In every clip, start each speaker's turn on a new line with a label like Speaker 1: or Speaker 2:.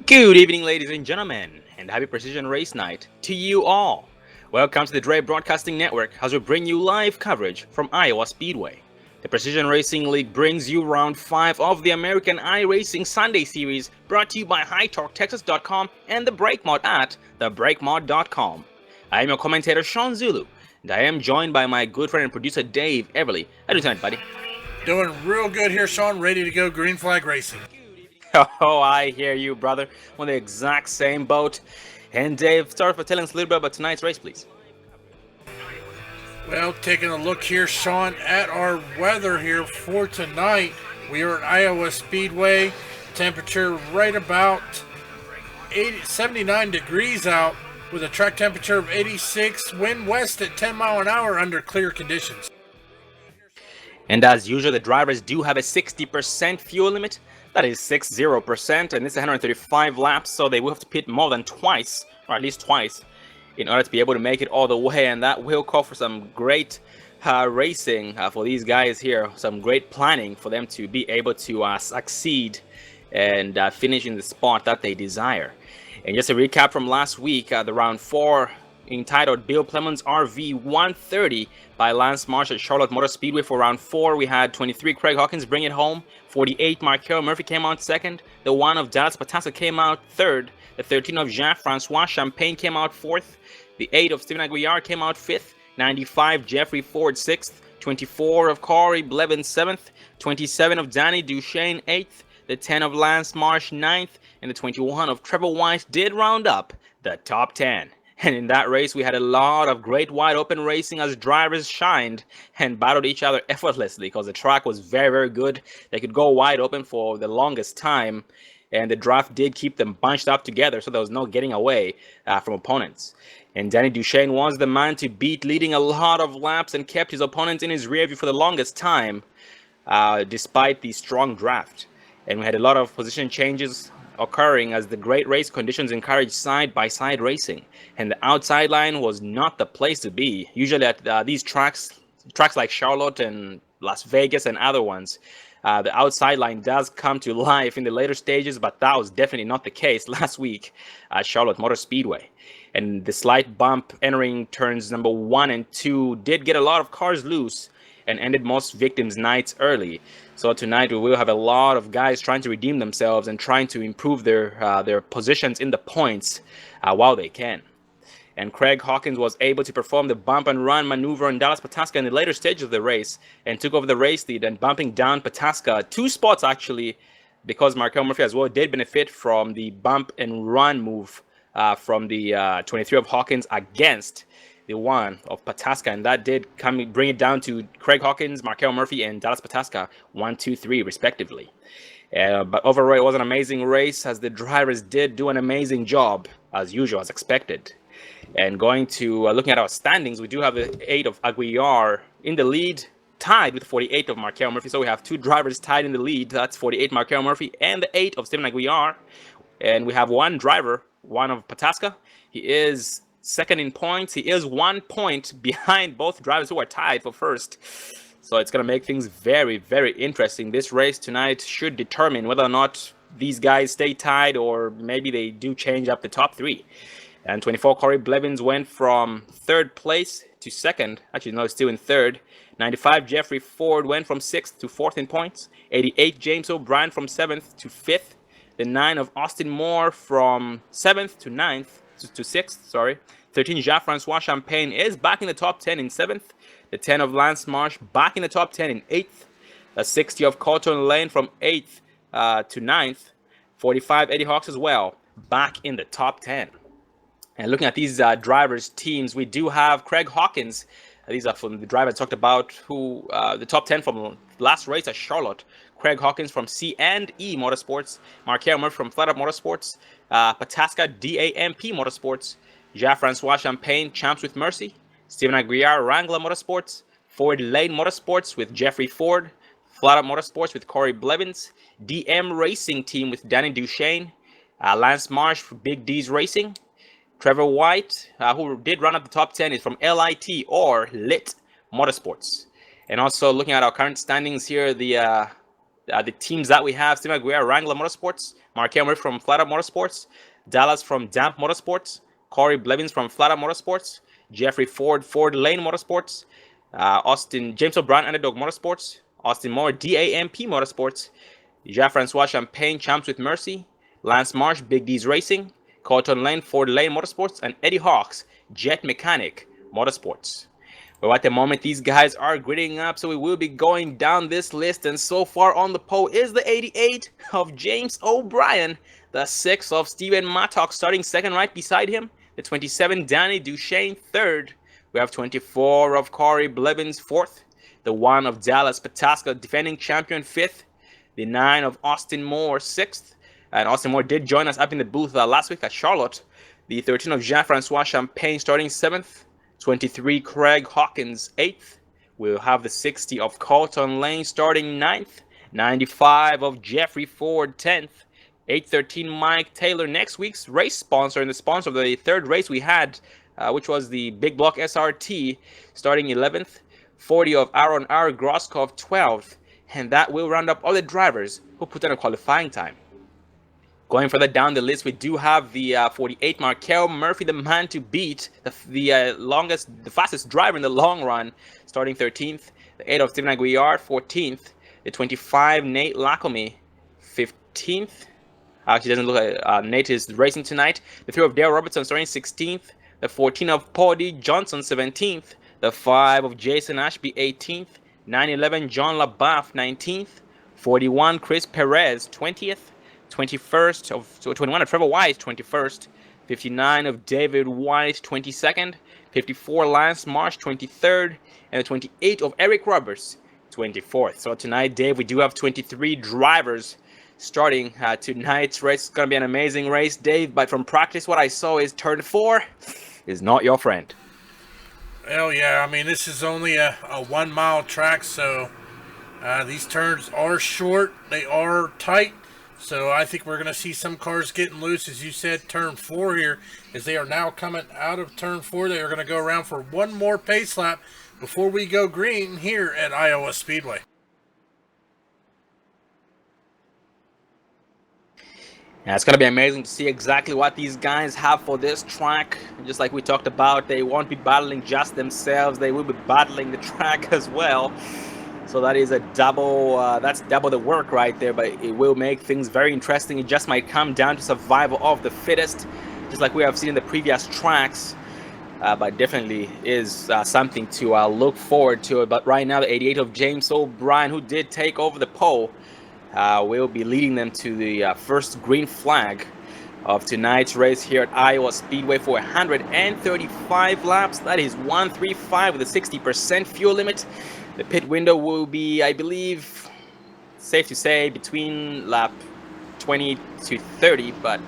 Speaker 1: Good evening, ladies and gentlemen, and happy Precision Race Night to you all. Welcome to the Dre Broadcasting Network as we bring you live coverage from Iowa Speedway. The Precision Racing League brings you round 5 of the American iRacing Sunday Series, brought to you by HighTorqueTexas.com and the Brake Mod at thebrakemod.com. I am your commentator Sean Zulu, and I am joined by my good friend and producer Dave Everly. How are you tonight, buddy?
Speaker 2: Doing real good here, Sean. Ready to go green flag racing.
Speaker 1: Oh, I hear you, brother. On the exact same boat. And Dave, start for telling us a little bit about tonight's race, please.
Speaker 2: Well, taking a look here, Sean, at our weather here for tonight. We are at Iowa Speedway. Temperature right about 79 degrees out with a track temperature of 86. Wind west at 10 mile an hour under clear conditions.
Speaker 1: And as usual, the drivers do have a 60% fuel limit. That is 60%, and this is 135 laps, so they will have to pit more than twice, or at least twice, in order to be able to make it all the way, and that will call for some great racing for these guys here, some great planning for them to be able to succeed and finish in the spot that they desire. And just a recap from last week, the round 4 entitled Bill Clemens RV 130 by Lance Marsh at Charlotte Motor Speedway for round 4. We had 23 Craig Hawkins bring it home, 48 Markel Murphy came out second, the 1 of Dallas Patasa came out third, the 13 of Jean-Francois Champagne came out fourth, the 8 of Steven Aguiar came out fifth, 95 Jeffrey Ford sixth, 24 of Corey Blevins seventh, 27 of Danny Duchesne eighth, the 10 of Lance Marsh ninth, and the 21 of Trevor White did round up the top 10. And in that race, we had a lot of great wide open racing as drivers shined and battled each other effortlessly because the track was very, very good. They could go wide open for the longest time, and the draft did keep them bunched up together, so there was no getting away from opponents. And Danny Duchesne was the man to beat, leading a lot of laps and kept his opponents in his rear view for the longest time, despite the strong draft. And we had a lot of position changes occurring as the great race conditions encouraged side-by-side racing, and the outside line was not the place to be. Usually at these tracks like Charlotte and Las Vegas and other ones, the outside line does come to life in the later stages, but that was definitely not the case last week at Charlotte Motor Speedway. And the slight bump entering turns number 1 and 2 did get a lot of cars loose and ended most victims' nights early. So tonight we will have a lot of guys trying to redeem themselves and trying to improve their positions in the points while they can. And Craig Hawkins was able to perform the bump and run maneuver on Dallas Pataska in the later stages of the race and took over the race lead and bumping down Pataska 2 spots actually, because Markel Murphy as well did benefit from the bump and run move from the 23 of Hawkins against the 1 of Pataska, and that did bring it down to Craig Hawkins, Markel Murphy, and Dallas Pataska 1, 2, 3 respectively. But overall, it was an amazing race as the drivers did do an amazing job as usual, as expected. And going to looking at our standings, we do have the 8 of Aguiar in the lead, tied with 48 of Markel Murphy. So we have 2 drivers tied in the lead. That's 48 Markel Murphy and the 8 of Steven Aguiar. And we have 1 driver, 1 of Pataska. He is second in points. He is 1 point behind both drivers who are tied for first. So it's going to make things very, very interesting. This race tonight should determine whether or not these guys stay tied or maybe they do change up the top 3. And 24 Corey Blevins went from 3rd place to 2nd. Actually, no, still in 3rd. 95 Jeffrey Ford went from 6th to 4th in points. 88 James O'Brien from 7th to 5th. The 9 of Austin Moore from 7th to 9th. To 6th, sorry. 13 Jean-Francois Champagne is back in the top 10 in 7th. The 10 of Lance Marsh back in the top 10 in 8th. The 60 of Colton Lane from 8th to 9th. 45 Eddie Hawks as well, back in the top 10. And looking at these drivers' teams, we do have Craig Hawkins. These are from the driver I talked about, who the top 10 from last race at Charlotte. Craig Hawkins from C&E Motorsports, Markel Murphy from Flat Up Motorsports, Pataska DAMP Motorsports, Jean-Francois Champagne Champs with Mercy, Steven Aguiar Wrangler Motorsports, Ford Lane Motorsports with Jeffrey Ford, Flat Up Motorsports with Corey Blevins, DM Racing Team with Danny Duchesne, Lance Marsh for Big D's Racing, Trevor White, who did run up the top 10, is from LIT or Lit Motorsports. And also looking at our current standings here, the teams that we have: Steven Aguiar, Wrangler Motorsports, Markel Murphy from Flat Out Motorsports, Dallas from Damp Motorsports, Corey Blevins from Flat Out Motorsports, Jeffrey Ford, Ford Lane Motorsports, James O'Brien, Underdog Motorsports, Austin Moore, DAMP Motorsports, Jean-Francois Champagne, Champs with Mercy, Lance Marsh, Big D's Racing, Colton Lane, Ford Lane Motorsports, and Eddie Hawks, Jet Mechanic Motorsports. Well, at the moment, these guys are gridding up, so we will be going down this list. And so far on the pole is the 88 of James O'Brien, the 6 of Steven Mattock starting second right beside him, the 27 Danny Duchesne third. We have 24 of Corey Blevins fourth, the 1 of Dallas Pataska defending champion fifth, the 9 of Austin Moore sixth, and Austin Moore did join us up in the booth last week at Charlotte. The 13 of Jean-Francois Champagne starting seventh. 23 Craig Hawkins 8th. We'll have the 60 of Colton Lane starting 9th. 95 of Jeffrey Ford 10th. 813 Mike Taylor, next week's race sponsor and the sponsor of the third race we had, which was the Big Block SRT, starting 11th. 40 of Aaron R. Groskov 12th. And that will round up all the drivers who put in a qualifying time. Going further down the list, we do have the 48 Markel Murphy, the man to beat, the fastest driver in the long run, starting 13th. The 8 of Steven Aguiar, 14th. The 25 Nate Lacombe, 15th. Actually, doesn't look like Nate is racing tonight. The 3 of Dale Robertson, starting 16th. The 14 of Paul D. Johnson, 17th. The 5 of Jason Ashby, 18th. 911 John LaBeouf, 19th. 41 Chris Perez, 20th. 21st of 21 of Trevor White, 21st. 59 of David White, 22nd. 54 Lance Marsh, 23rd. And the 28 of Eric Roberts, 24th. So tonight, Dave, we do have 23 drivers starting tonight's race. It's going to be an amazing race, Dave. But from practice, what I saw is turn 4 is not your friend.
Speaker 2: Well, yeah, I mean, this is only a 1 mile track, so these turns are short. They are tight. So I think we're going to see some cars getting loose, as you said, turn 4 here, as they are now coming out of turn 4. They are going to go around for one more pace lap before we go green here at Iowa Speedway.
Speaker 1: Yeah, it's going to be amazing to see exactly what these guys have for this track. Just like we talked about, they won't be battling just themselves. They will be battling the track as well. So that is a that's double the work right there, but it will make things very interesting. It just might come down to survival of the fittest, just like we have seen in the previous tracks. But definitely is something to look forward to. But right now, the 88 of James O'Brien, who did take over the pole, will be leading them to the first green flag of tonight's race here at Iowa Speedway for 135 laps. That is 135 with a 60% fuel limit. The pit window will be, I believe, safe to say, between lap 20 to 30, but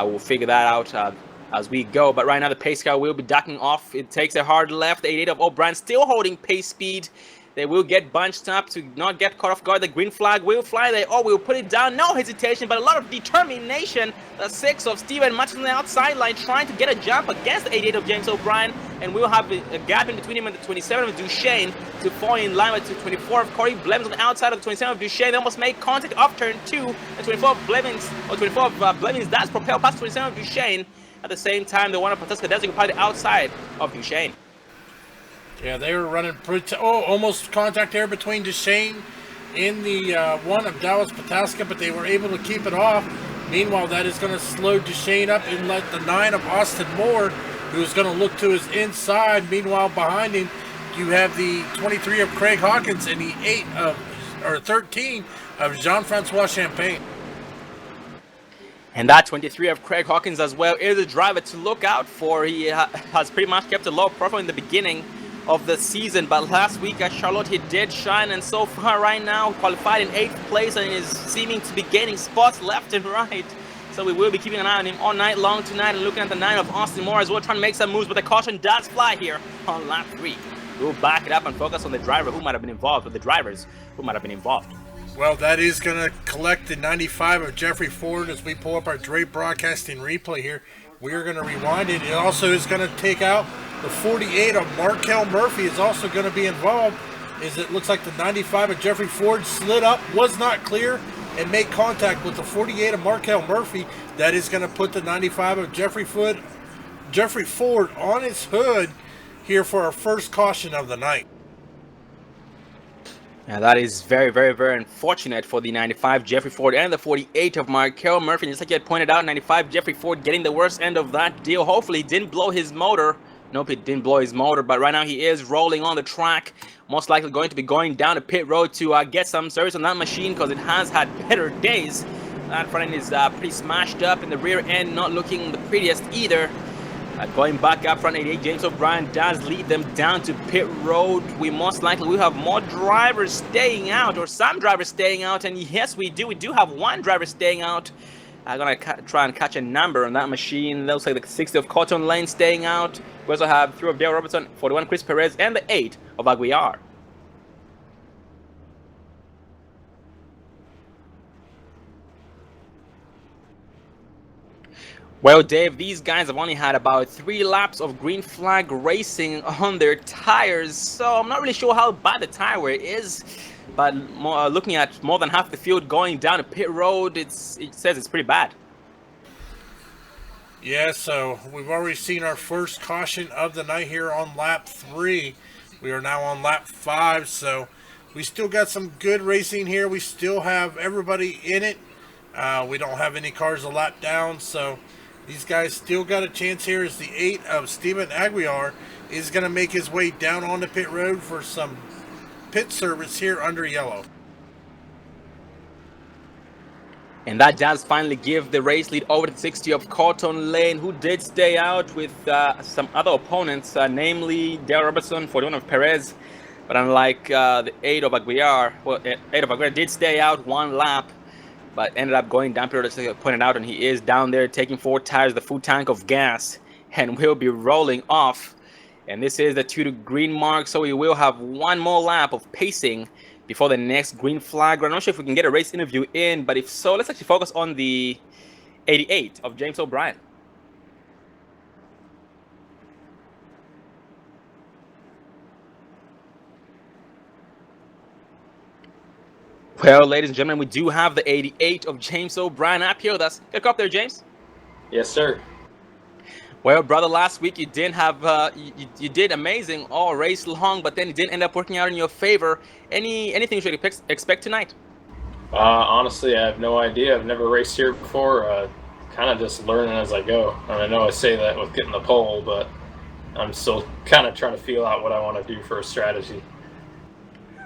Speaker 1: we'll figure that out as we go. But right now, the pace car will be ducking off. It takes a hard left. The 88 of O'Brien still holding pace speed. They will get bunched up to not get caught off guard. The green flag will fly. They will put it down. No hesitation, but a lot of determination. The 6 of Steven much on the outside line, trying to get a jump against the 88 of James O'Brien. And we'll have a gap in between him and the 27 of Duchesne to fall in line with the 24 of Corey Blevins on the outside of the 27 of Duchesne. They almost make contact off turn 2. The 24 of Blevins, does propel past 27 of Duchesne. At the same time, the 1 of Pataska does occupy the outside of Duchesne.
Speaker 2: Yeah, they were running pretty... almost contact there between Duchesne and the 1 of Dallas Pataska, but they were able to keep it off. Meanwhile, that is going to slow Duchesne up and let the 9 of Austin Moore, who is going to look to his inside. Meanwhile, behind him, you have the 23 of Craig Hawkins and the 13 of Jean-Francois Champagne.
Speaker 1: And that 23 of Craig Hawkins as well is a driver to look out for. He has pretty much kept a low profile in the beginning of the season, but last week at Charlotte he did shine, and so far right now qualified in 8th place and is seeming to be gaining spots left and right. So we will be keeping an eye on him all night long tonight and looking at the 9 of Austin Moore as well, trying to make some moves, but the caution does fly here on lap 3. We'll back it up and focus on the driver who might have been involved, with the drivers who might have been involved.
Speaker 2: Well, that is going to collect the 95 of Jeffrey Ford as we pull up our Drake Broadcasting replay here. We are going to rewind it. It also is going to take out the 48 of Markel Murphy is also going to be involved. As it looks like the 95 of Jeffrey Ford slid up, was not clear, and make contact with the 48 of Markel Murphy. That is going to put the 95 of Jeffrey Ford on his hood here for our first caution of the night.
Speaker 1: Yeah, that is very, very, very unfortunate for the 95 Jeffrey Ford and the 48 of Markel Murphy. Just like you had pointed out, 95 Jeffrey Ford getting the worst end of that deal. Hopefully he didn't blow his motor. Nope, it didn't blow his motor, but right now he is rolling on the track. Most likely going to be going down to pit road to get some service on that machine because it has had better days. That front end is pretty smashed up, and the rear end not looking the prettiest either. Going back up front, 88 James O'Brien does lead them down to pit road. We most likely will have more drivers staying out, or some drivers staying out, and yes, we do have one driver staying out. I'm gonna try and catch a number on that machine. Looks like the 60 of Cotton Lane staying out. We also have 3 of Dale Robertson, 41 Chris Perez, and the 8 of Aguiar. Well, Dave, these guys have only had about 3 laps of green flag racing on their tires, so I'm not really sure how bad the tire wear is. But looking at more than half the field going down to pit road, it says it's pretty bad.
Speaker 2: Yeah, so we've already seen our first caution of the night here on lap 3. We are now on lap 5, so we still got some good racing here. We still have everybody in it. We don't have any cars a lap down, so these guys still got a chance here as the 8 of Steven Aguiar is going to make his way down on the pit road for some pit service here under yellow.
Speaker 1: And that does finally give the race lead over to 60 of Cotton Lane, who did stay out with some other opponents, namely Dale Robertson, 41 of Perez. But unlike the 8 of Aguiar, well, 8 of Aguiar did stay out 1 lap, but ended up going down period, as I pointed out, and he is down there taking 4 tires, the full tank of gas, and will be rolling off. And this is the 2 to green mark, so we will have 1 more lap of pacing before the next green flag. I'm not sure if we can get a race interview in, but if so, let's actually focus on the 88 of James O'Brien. Well, ladies and gentlemen, we do have the 88 of James O'Brien up here with us. Get up there, James.
Speaker 3: Yes, sir.
Speaker 1: Well, brother, last week you didn't have you did amazing all race long, but then it didn't end up working out in your favor. Anything you should expect tonight?
Speaker 3: Honestly, I have no idea. I've never raced here before. Kind of just learning as I go. And I know I say that with getting the pole, but I'm still kind of trying to feel out what I want to do for a strategy.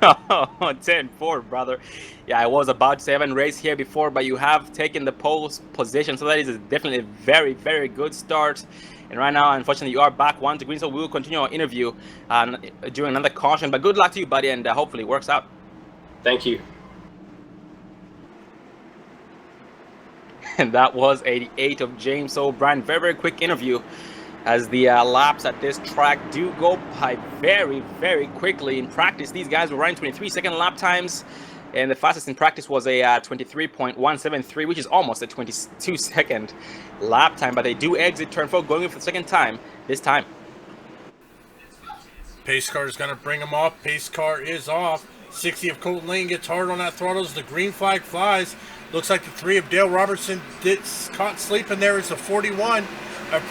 Speaker 1: 10-4, brother. Yeah, I was about to say I haven't raced here before, but you have taken the pole position, so that is definitely a very, very good start. And right now, unfortunately, you are back 1 to green, so we will continue our interview during another caution. But good luck to you, buddy, and hopefully it works out.
Speaker 3: Thank you.
Speaker 1: And that was 88 of James O'Brien. Very, very quick interview, as the laps at this track do go by very, very quickly. In practice, these guys were running 23-second lap times, and the fastest in practice was a 23.173, which is almost a 22-second lap time. But they do exit turn 4, going in for the second time this time.
Speaker 2: Pace car is going to bring them off. Pace car is off. 60 of Colton Lane gets hard on that throttle as the green flag flies. Looks like the 3 of Dale Robertson caught sleeping there as the 41.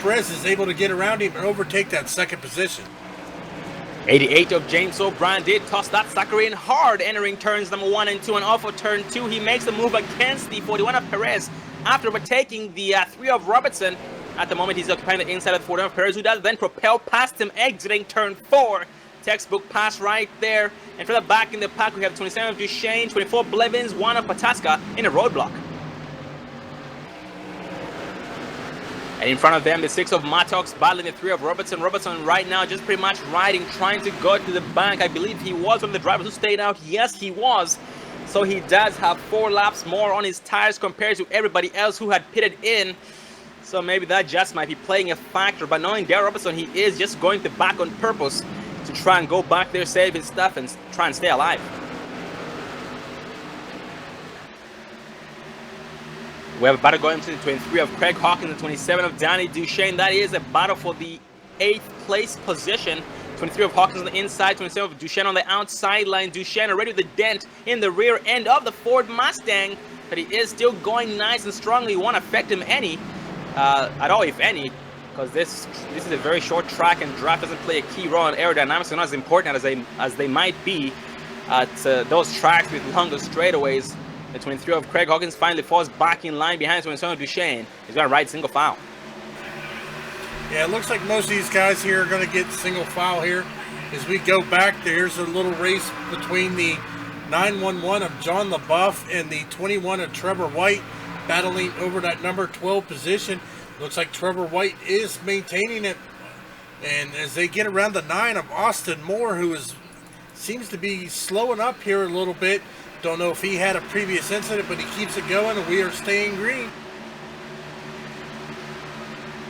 Speaker 2: Perez is able to get around him and overtake that second position.
Speaker 1: 88 of James O'Brien did toss that sucker in hard, entering turns number 1 and 2, and off of turn 2. He makes the move against the 41 of Perez after overtaking the 3 of Robertson. At the moment, he's occupying the inside of the 41 of Perez, who does then propel past him, exiting turn 4. Textbook pass right there. And for the back in the pack, we have 27 of Duchesne, 24 Blevins, 1 of Pataska in a roadblock. And in front of them, the 6 of Mattox battling the 3 of Robertson. Robertson right now just pretty much riding, trying to go to the bank. I believe he was one of the drivers who stayed out. Yes, he was. So he does have 4 laps more on his tires compared to everybody else who had pitted in. So maybe that just might be playing a factor. But knowing Dale Robertson, he is just going to back on purpose to try and go back there, save his stuff, and try and stay alive. We have a battle going to the 23 of Craig Hawkins and 27 of Danny Duchesne. That is a battle for the 8th place position. 23 of Hawkins on the inside, 27 of Duchesne on the outside line. Duchesne already with the dent in the rear end of the Ford Mustang. but he is still going nice and strongly. You won't affect him at all, if any, because this is a very short track, and draft doesn't play a key role in aerodynamics. They're not as important as they might be at those tracks with longer straightaways. The 23 of Craig Hawkins finally falls back in line behind 27 of Duchesne. He's going to ride single file.
Speaker 2: Yeah, it looks like most of these guys here are going to get single file here. As we go back, there's a little race between the 911 of John LaBeouf and the 21 of Trevor White, battling over that number 12 position. Looks like Trevor White is maintaining it. And as they get around the 9 of Austin Moore, who seems to be slowing up here a little bit. Don't know if he had a previous incident, but he keeps it going, and we are staying green.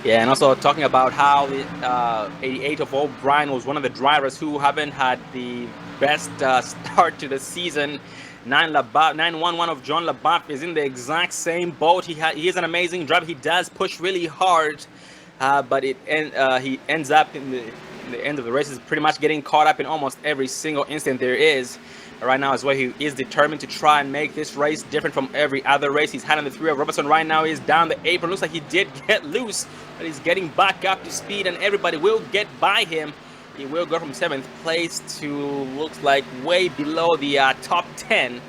Speaker 1: Yeah, and also talking about how the 88 of O'Brien was one of the drivers who haven't had the best start to the season. 911 of John LaBeouf is in the exact same boat. He is an amazing driver. He does push really hard, but he ends up in the end of the race is pretty much getting caught up in almost every single instant there is. Right now as well, he is determined to try and make this race different from every other race he's had on the 3 of Robertson. Right now he's down the apron. Looks like he did get loose, but he's getting back up to speed, and everybody will get by him. He will go from 7th place to, looks like, way below the top 10,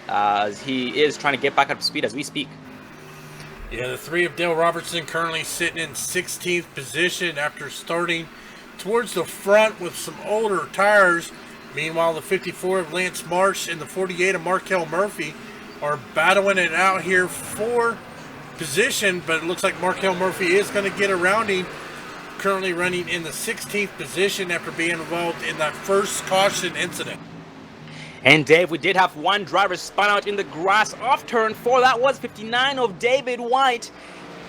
Speaker 1: as he is trying to get back up to speed as we speak.
Speaker 2: Yeah, the 3 of Dale Robertson currently sitting in 16th position after starting towards the front with some older tires. Meanwhile, the 54 of Lance Marsh and the 48 of Markel Murphy are battling it out here for position, but it looks like Markel Murphy is going to get around him, currently running in the 16th position after being involved in that first caution incident.
Speaker 1: And Dave, we did have one driver spun out in the grass off turn 4. That was 59 of David White.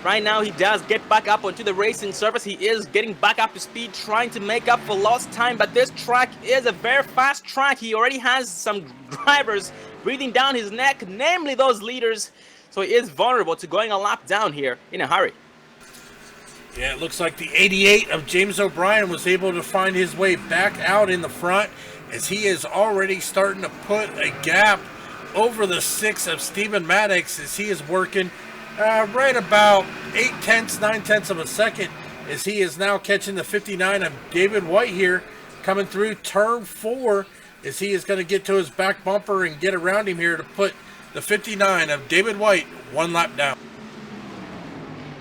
Speaker 1: Right now he does get back up onto the racing surface. He is getting back up to speed, trying to make up for lost time, but this track is a very fast track. He already has some drivers breathing down his neck, namely those leaders, so he is vulnerable to going a lap down here in a hurry.
Speaker 2: Yeah, it looks like the 88 of James O'Brien was able to find his way back out in the front, as he is already starting to put a gap over the 6 of Stephen Maddox, as he is working right about 9/10 of a second, as he is now catching the 59 of David White here, coming through turn 4, as he is going to get to his back bumper and get around him here to put the 59 of David White one lap down.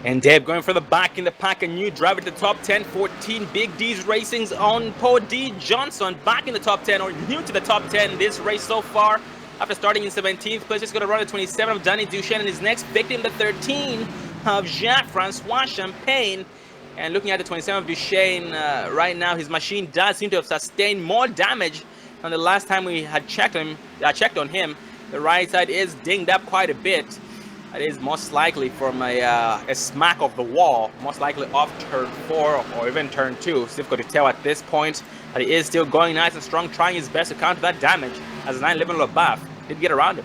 Speaker 1: And Dave going for the back in the pack, a new driver to the top 10, 14 Big D's Racing's own Paul D. Johnson back in the top 10, or new to the top 10 in this race so far. After starting in 17th place, just going to run the 27 of Danny Duchesne, and his next victim, the 13 of Jacques-Francois Champagne. And looking at the 27 of Duchesne, right now his machine does seem to have sustained more damage than the last time we had checked on him. The right side is dinged up quite a bit. That is most likely from a smack of the wall, most likely off turn 4 or even turn 2. It's difficult to tell at this point, but he is still going nice and strong, trying his best to counter that damage, as 911 LaBeouf did get around him.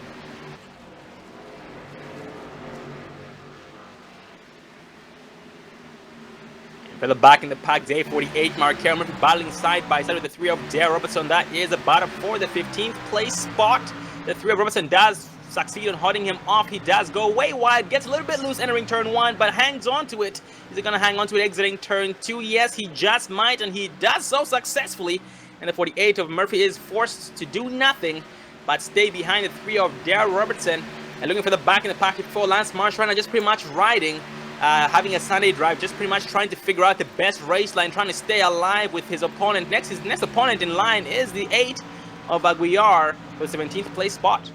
Speaker 1: For the back in the pack, Dave 48, Markel Murphy battling side by side with the 3 of Dale Robertson. That is a battle for the 15th place spot. The 3 of Robertson does succeed on holding him off. He does go way wide, gets a little bit loose entering turn 1, but hangs on to it. Is he going to hang on to it exiting turn 2? Yes, he just might, and he does so successfully. And the 48 of Murphy is forced to do nothing but stay behind the 3 of Darryl Robertson. And looking for the back in the pack for Lance Marsh right now, just pretty much riding, having a Sunday drive, just pretty much trying to figure out the best race line, trying to stay alive with his opponent. His next opponent in line is the 8 of Aguiar for the 17th place spot.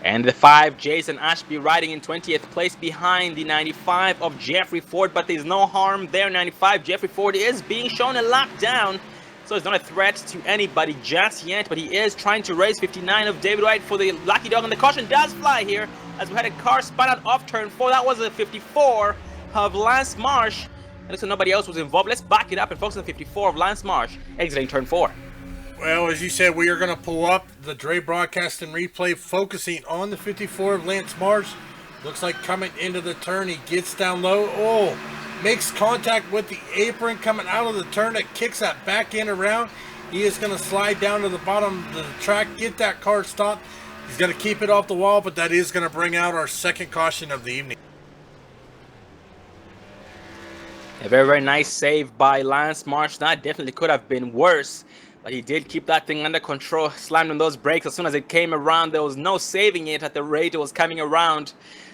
Speaker 1: And the 5, Jason Ashby, riding in 20th place behind the 95 of Jeffrey Ford, but there's no harm there. 95, Jeffrey Ford is being shown a lap down, so it's not a threat to anybody just yet, but he is trying to race 59 of David White for the lucky dog, and the caution does fly here, as we had a car spun out off turn 4. That was a 54 of Lance Marsh, and looks like nobody else was involved. Let's back it up and focus on the 54 of Lance Marsh, exiting turn 4.
Speaker 2: Well, as you said, we are going to pull up the Dre broadcast and replay, focusing on the 54 of Lance Marsh. Looks like coming into the turn, he gets down low. Oh, makes contact with the apron coming out of the turn. It kicks that back end around. He is going to slide down to the bottom of the track, get that car stopped. He's going to keep it off the wall, but that is going to bring out our second caution of the evening.
Speaker 1: A very, very nice save by Lance Marsh. That definitely could have been worse, but he did keep that thing under control, slammed on those brakes as soon as it came around. There was no saving it at the rate it was coming around.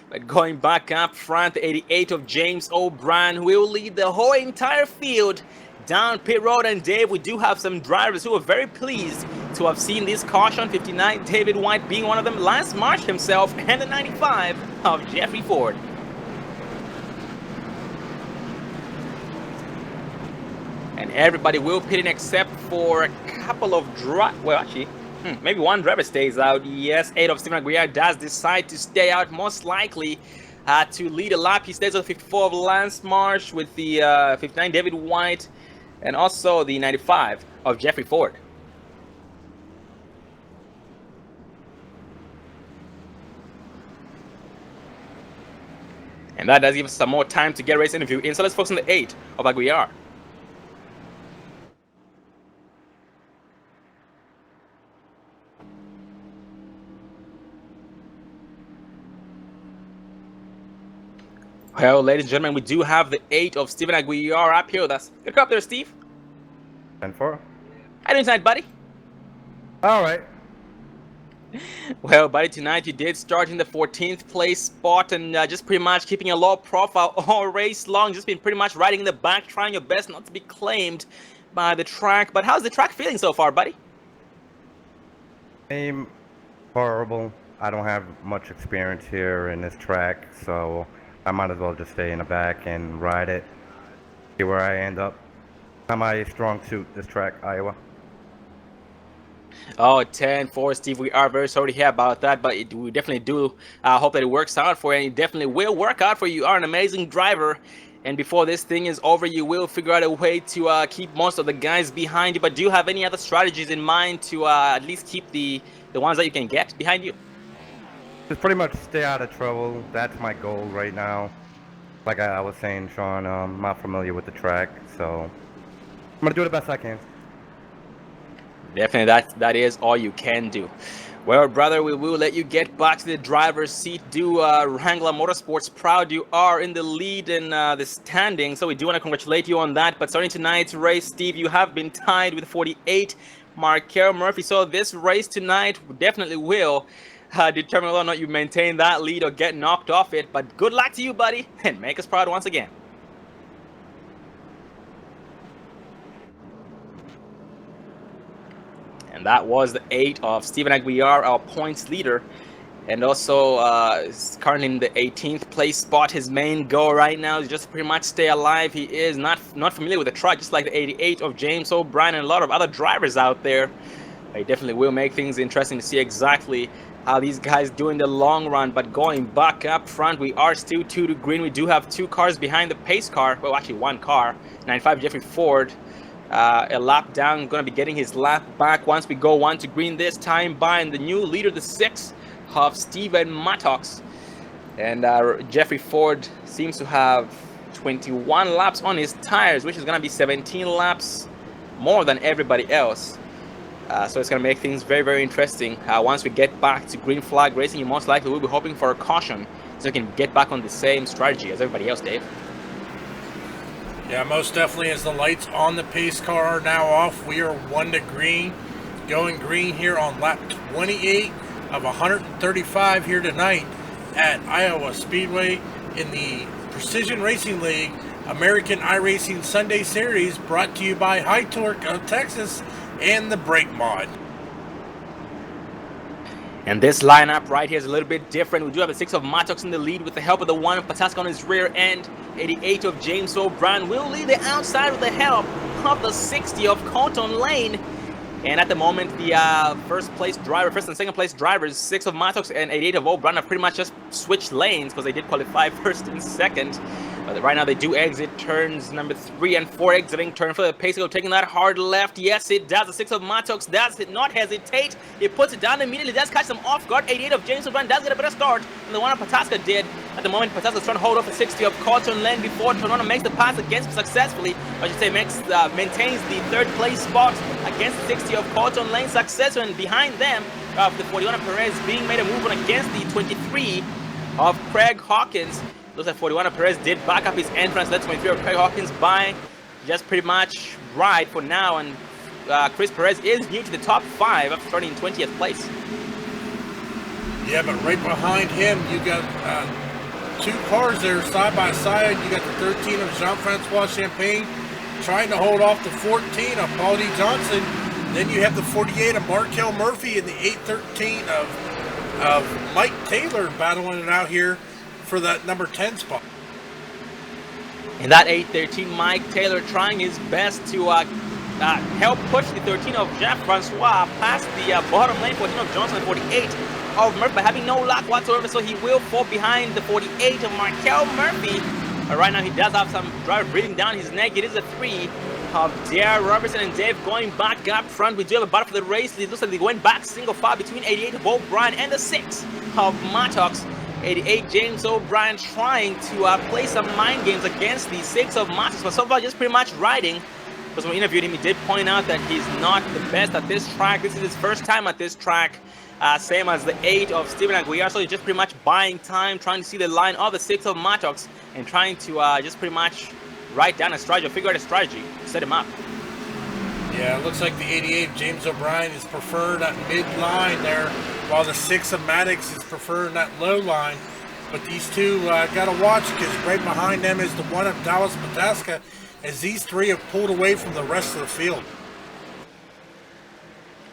Speaker 1: But going back up front, the 88 of James O'Brien will lead the whole entire field down pit road. And Dave, we do have some drivers who are very pleased to have seen this caution. 59 David White being one of them, Lance Marsh himself, and the 95 of Jeffrey Ford. And everybody will pit in except for a couple of well, actually, maybe one driver stays out. Yes, 8 of Stephen Aguirre does decide to stay out, most likely to lead a lap. He stays with 54 of Lance Marsh, with the 59 David White, and also the 95 of Jeffrey Ford. And that does give us some more time to get a race interview in. So let's focus on the 8 of Aguirre. Well, ladies and gentlemen, we do have the 8 of Stephen Aguirre up here with us. Good up there, Steve.
Speaker 4: 10-4.
Speaker 1: How you doing tonight, buddy?
Speaker 4: All right.
Speaker 1: Well, buddy, tonight you did start in the 14th place spot and just pretty much keeping a low profile all race long. Just been pretty much riding in the back, trying your best not to be claimed by the track. But how's the track feeling so far, buddy?
Speaker 4: Aim horrible. I don't have much experience here in this track, so I might as well just stay in the back and ride it. See where I end up. Not my strong suit, this track, Iowa.
Speaker 1: Oh, 10-4, Steve. We are very sorry to hear about that, but we definitely do hope that it works out for you, and it definitely will work out for you. You are an amazing driver, and before this thing is over, you will figure out a way to keep most of the guys behind you. But do you have any other strategies in mind to at least keep the ones that you can get behind you?
Speaker 4: Just pretty much stay out of trouble. That's my goal right now. Like I was saying, Sean, I'm not familiar with the track, so I'm going to do the best I can.
Speaker 1: Definitely, that is all you can do. Well, brother, we will let you get back to the driver's seat. Do Wrangler Motorsports proud you are in the lead in the standing, so we do want to congratulate you on that. But starting tonight's race, Steve, you have been tied with 48 Markel Murphy, so this race tonight definitely will determine whether or not you maintain that lead or get knocked off it. But good luck to you, buddy, and make us proud once again. And that was the 8 of Stephen Aguirre, our points leader, and also is currently in the 18th place spot. His main goal right now is just pretty much stay alive. He is not familiar with the track, just like the 88 of James O'Brien and a lot of other drivers out there. He definitely will make things interesting to see exactly how these guys do in the long run. But going back up front, we are still 2 to green. We do have 2 cars behind the pace car. Well, actually 1 car. 95 Jeffrey Ford. A lap down, going to be getting his lap back once we go 1 to green this time by, and the new leader, the 6 of Steven Mattox. And Jeffrey Ford seems to have 21 laps on his tires, which is going to be 17 laps more than everybody else. So it's going to make things very, very interesting. Once we get back to green flag racing, you most likely will be hoping for a caution so you can get back on the same strategy as everybody else, Dave.
Speaker 2: Yeah, most definitely, as the lights on the pace car are now off, we are 1 to green. Going green here on lap 28 of 135 here tonight at Iowa Speedway in the Precision Racing League American iRacing Sunday Series, brought to you by High Torque of Texas and the Brake Mod.
Speaker 1: And this lineup right here is a little bit different. We do have the 6 of Mattox in the lead with the help of the 1 of Pataska on his rear end. 88 of James O'Brien will lead the outside with the help of the 60 of Colton Lane. And at the moment, the first and second place drivers, 6 of Mattox and 88 of O'Brien, have pretty much just switched lanes because they did qualify first and second. But right now they do exit turns number 3 and 4, exiting turn for the pace car, taking that hard left. Yes, it does. The 6 of Mattox does not hesitate. It puts it down immediately, does catch them off guard. 88 of James O'Brien does get a better start than the 1 of Pataska did. At the moment, Pataska's trying to hold off the 60 of Cotton Lane before Toronto makes the pass against him successfully. I should say maintains the third place spot against the 60 of Cotton Lane successfully. And behind them, the 41 of Perez being made a move on against the 23 of Craig Hawkins. Looks like 41 of Perez did back up his entrance. That's 23 of Craig Hawkins by just pretty much right for now. And Chris Perez is new to the top 5 after starting in 20th place.
Speaker 2: Yeah, but right behind him, you got 2 cars there side by side. You got the 13 of Jean-Francois Champagne trying to hold off the 14 of Paul D. Johnson. Then you have the 48 of Markel Murphy and the 813 of Mike Taylor battling it out here for that number 10 spot.
Speaker 1: And that 813 Mike Taylor trying his best to help push the 13 of Jean-Francois past the bottom lane, 14 of Johnson and 48 of Murphy, but having no luck whatsoever, so he will fall behind the 48 of Markel Murphy. But right now he does have some driver breathing down his neck. It is a 3 of Dare Robertson and Dave going back up front. We do have a battle for the race. It looks like they went back single file between 88 of O'Brien and the 6 of Mattox. 88 James O'Brien trying to play some mind games against the 6 of Mattox, but so far just pretty much riding. Because when we interviewed him, he did point out that he's not the best at this track. This is his first time at this track, same as the 8 of Steven Aguiar. So he's just pretty much buying time, trying to see the line of the 6 of Mattox and trying to just pretty much write down a strategy or figure out a strategy to set him up.
Speaker 2: Yeah, it looks like the 88 James O'Brien is preferred at mid-line there, while the 6 of Maddox is preferred that low line. But these two got to watch, because right behind them is the 1 of Dallas Pataska, as these 3 have pulled away from the rest of the field.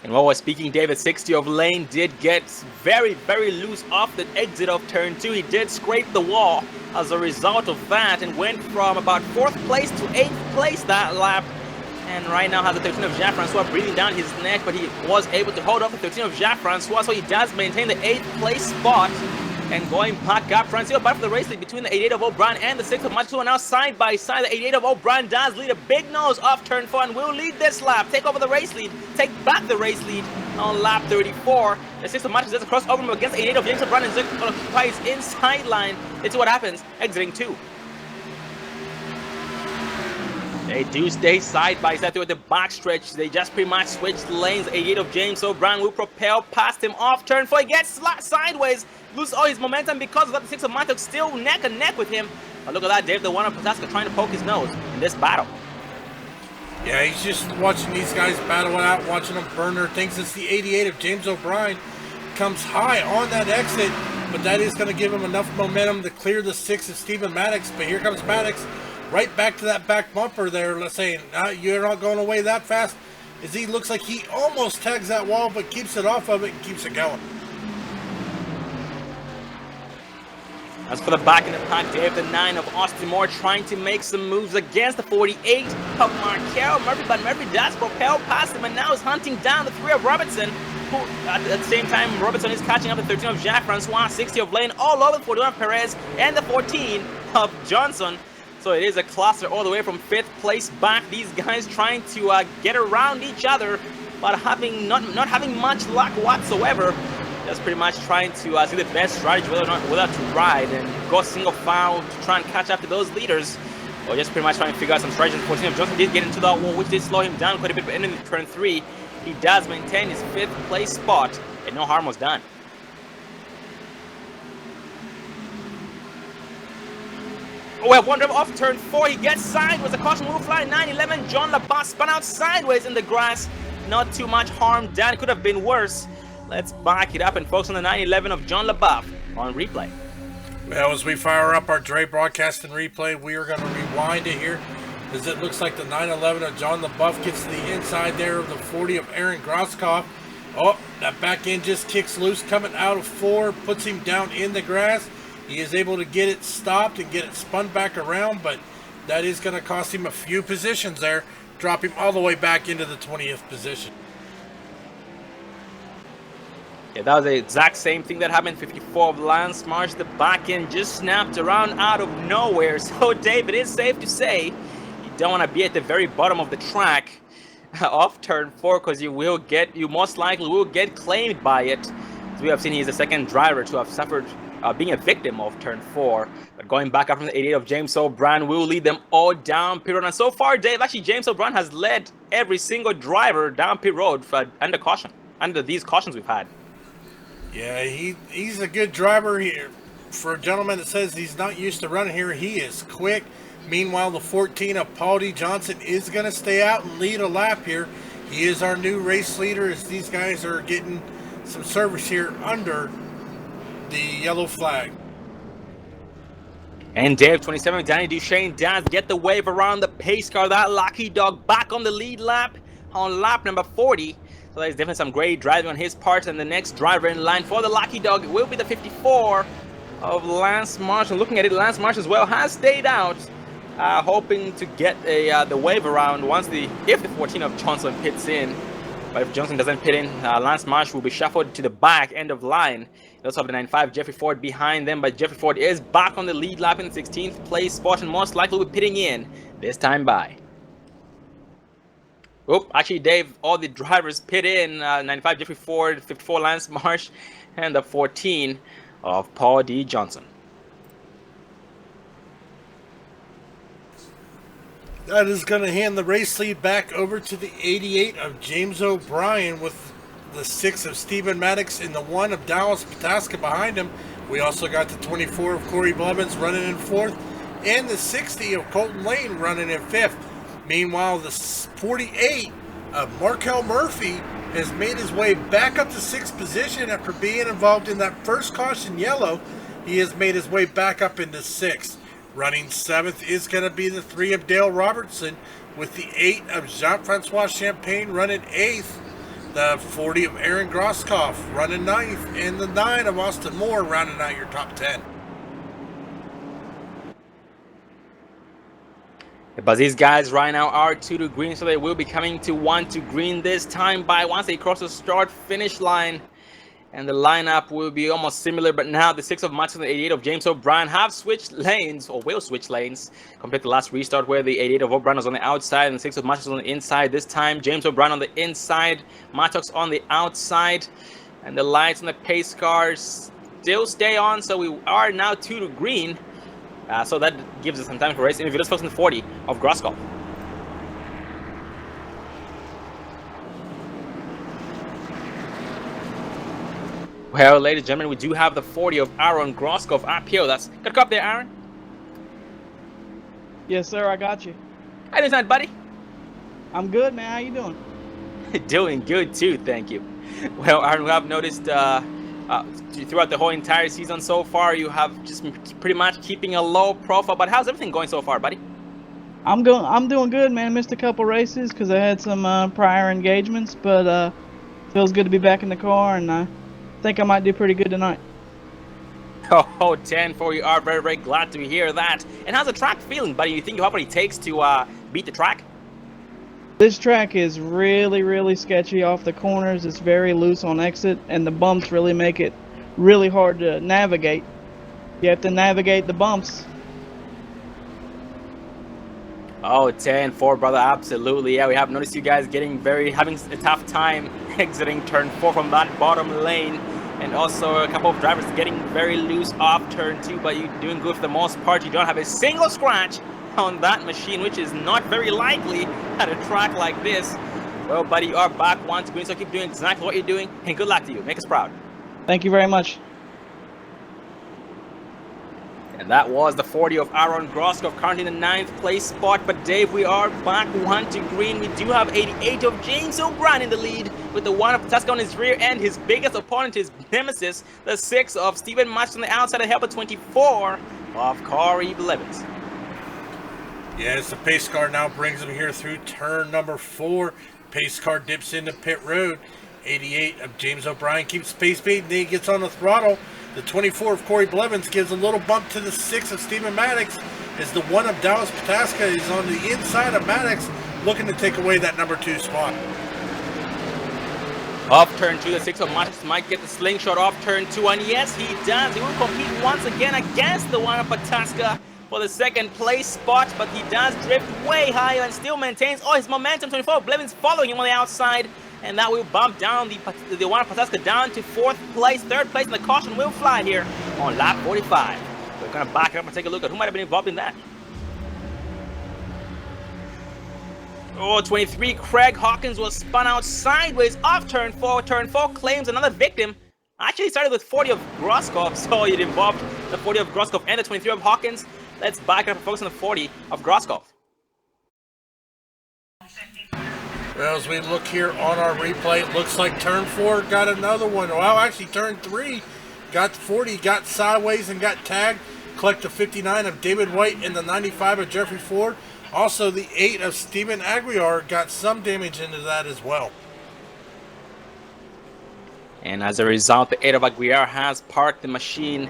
Speaker 1: And while we're speaking, David 60 of Lane did get very, very loose off the exit of turn 2. He did scrape the wall as a result of that and went from about 4th place to 8th place that lap. And right now has the 13 of Jean-Francois breathing down his neck, but he was able to hold off the 13 of Jean-Francois, so he does maintain the 8th place spot. And going back up front, still battle for the race lead between the 88 of O'Brien and the 6 of Mattox. Are now side by side. The 88 of O'Brien does lead a big nose off turn 4 and will lead this lap, take over the race lead, take back the race lead on lap 34. The 6 of Mattox does a crossover against the 88 of James O'Brien and occupies inside line. Let's see what happens, exiting 2. They do stay side by side through the backstretch. They just pretty much switched lanes. 88 of James O'Brien will propel past him off turn 4. He gets sideways, loses all his momentum because of that. The 6 of Mattox still neck and neck with him. But look at that, Dave, the 1 of Pataska trying to poke his nose in this battle.
Speaker 2: Yeah, he's just watching these guys battle it out, watching them burn their things. It's the 88 of James O'Brien comes high on that exit, but that is going to give him enough momentum to clear the 6 of Stephen Maddox. But here comes Maddox. Right back to that back bumper there, let's say, you're not going away that fast, as he looks like he almost tags that wall, but keeps it off of it and keeps it going.
Speaker 1: As for the back in the pack, Dave, the 9 of Austin Moore trying to make some moves against the 48 of Markel Murphy, but Murphy does propel past him and now is hunting down the 3 of Robertson, who at the same time Robertson is catching up the 13 of Jean-Francois, 60 of Lane, all over the 41 of Perez and the 14 of Johnson. So it is a cluster all the way from 5th place back. These guys trying to get around each other, but not having much luck whatsoever. Just pretty much trying to see the best strategy, whether to ride and go single file to try and catch up to those leaders, or just pretty much trying to figure out some strategy. 14 of Johnson did get into that wall, which did slow him down quite a bit, but ending in turn 3, he does maintain his 5th place spot, and no harm was done. Oh, we have one driver off turn 4. He gets sideways. A caution will fly. 9-11. John LaBasse spun out sideways in the grass. Not too much harm done. It could have been worse. Let's back it up and focus on the 9-11 of John LaBasse on replay.
Speaker 2: Well, as we fire up our Dre broadcast and replay, we are going to rewind it here, as it looks like the 9-11 of John LaBasse gets to the inside there of the 40 of Aaron Grosskopf. Oh, that back end just kicks loose, coming out of 4, puts him down in the grass. He is able to get it stopped and get it spun back around, but that is going to cost him a few positions there, drop him all the way back into the 20th position.
Speaker 1: Yeah, that was the exact same thing that happened. 54 of Lance Marsh. The back end just snapped around out of nowhere. So, Dave, it is safe to say you don't want to be at the very bottom of the track off turn 4, because you most likely will get claimed by it. As we have seen, he's the second driver to have suffered being a victim of turn 4. But going back up from the 88 of James O'Brien will lead them all down pit road. And so far, Dave, actually James O'Brien has led every single driver down pit road under caution, under these cautions we've had.
Speaker 2: Yeah, he's a good driver here. For a gentleman that says he's not used to running here, he is quick. Meanwhile, the 14 of Paul D. Johnson is going to stay out and lead a lap here. He is our new race leader as these guys are getting some service here under the yellow flag.
Speaker 1: And Dave, 27, Danny Duchesne does get the wave around the pace car. That lucky dog back on the lead lap on lap number 40. So there's definitely some great driving on his part. And the next driver in line for the lucky dog will be the 54 of Lance Marshall. Looking at it, Lance Marshall as well has stayed out, hoping to get the wave around if the 14 of Johnson pits in. But if Johnson doesn't pit in, Lance Marshall will be shuffled to the back end of line. They also have the 95 Jeffrey Ford behind them, but Jeffrey Ford is back on the lead lap in the 16th place spot and most likely will be pitting in this time by. Oh, actually, Dave, all the drivers pit in. 95 Jeffrey Ford, 54 Lance Marsh, and the 14 of Paul D. Johnson.
Speaker 2: That is going to hand the race lead back over to the 88 of James O'Brien with the 6 of Stephen Maddox and the 1 of Dallas Pataska behind him. We also got the 24 of Corey Blevins running in 4th and the 60 of Colton Lane running in 5th. Meanwhile, the 48 of Markel Murphy has made his way back up to 6th position after being involved in that first caution yellow. He has made his way back up into 6th. Running 7th is going to be the 3 of Dale Robertson with the 8 of Jean-Francois Champagne running 8th. The 40 of Aaron Grosskopf running 9th. And the 9 of Austin Moore rounding out your top 10.
Speaker 1: But these guys right now are 2 to green, so they will be coming to 1 to green this time by once they cross the start-finish line. And the lineup will be almost similar, but now the 6 of Matson and the 88 of James O'Brien have switched lanes, or will switch lanes, compared to the last restart where the 88 of O'Brien was on the outside and the 6 of Matson on the inside. This time, James O'Brien on the inside, Mattox on the outside, and the lights on the pace cars still stay on, so we are now 2 to green. So that gives us some time for race. And if you just focus on the 40 of Grosskopf. Well, ladies and gentlemen, we do have the 40 of Aaron Grosskopf up here. That's good cop there, Aaron.
Speaker 5: Yes, sir. I got you.
Speaker 1: How you doing, buddy?
Speaker 5: I'm good, man. How you doing?
Speaker 1: Doing good too, thank you. Well, Aaron, we have noticed throughout the whole entire season so far, you have just been pretty much keeping a low profile. But how's everything going so far, buddy?
Speaker 5: I'm doing good, man. Missed a couple races because I had some prior engagements, but feels good to be back in the car, and I think I might do pretty good tonight.
Speaker 1: Oh, 10-4, we are very, very glad to hear that. And how's the track feeling, buddy? You think you have what it takes to beat the track?
Speaker 5: This track is really, really sketchy off the corners. It's very loose on exit, and the bumps really make it really hard to navigate. You have to navigate the bumps.
Speaker 1: Oh, 10-4, brother, absolutely. Yeah, we have noticed you guys having a tough time exiting turn 4 from that bottom lane. And also a couple of drivers getting very loose off turn 2, but you're doing good for the most part. You don't have a single scratch on that machine, which is not very likely at a track like this. Well, buddy, you are back 1 to green, so keep doing exactly what you're doing, and good luck to you. Make us proud.
Speaker 5: Thank you very much.
Speaker 1: And that was the 40 of Aaron Grosskopf, currently in the 9th place spot. But Dave, we are back 1 to green. We do have 88 of James O'Brien in the lead, with the 1 of Pataska on his rear, and his biggest opponent, his nemesis, the 6 of Stephen Match on the outside, and help 24 of Corey Blevins.
Speaker 2: Yes, the pace car now brings him here through turn number 4. Pace car dips into pit road. 88 of James O'Brien keeps pace speed, and then he gets on the throttle. The 24 of Corey Blevins gives a little bump to the 6 of Stephen Maddox, as the 1 of Dallas Pataska is on the inside of Maddox, looking to take away that number 2 spot.
Speaker 1: Off turn 2, the 6 of Mattox might get the slingshot off turn 2, and yes, he does. He will compete once again against the 1 of Pataska for the 2nd place spot, but he does drift way higher and still maintains all his momentum. 24 Blevins following him on the outside. and that will bump down the one of Pataska down to 4th place, 3rd place, and the caution will fly here on lap 45. We're going to back up and take a look at who might have been involved in that. Oh, 23, Craig Hawkins was spun out sideways off turn 4. Turn 4 claims another victim. Actually started with 40 of Groskov, so it involved the 40 of Groskov and the 23 of Hawkins. Let's back up and focus on the 40 of Groskov.
Speaker 2: Well, as we look here on our replay, it looks like turn 4 got another one. Well, actually, turn 3 got 40, got sideways and got tagged. Collect the 59 of David White and the 95 of Jeffrey Ford. Also, the 8 of Stephen Aguiar got some damage into that as well.
Speaker 1: And as a result, the 8 of Aguiar has parked the machine.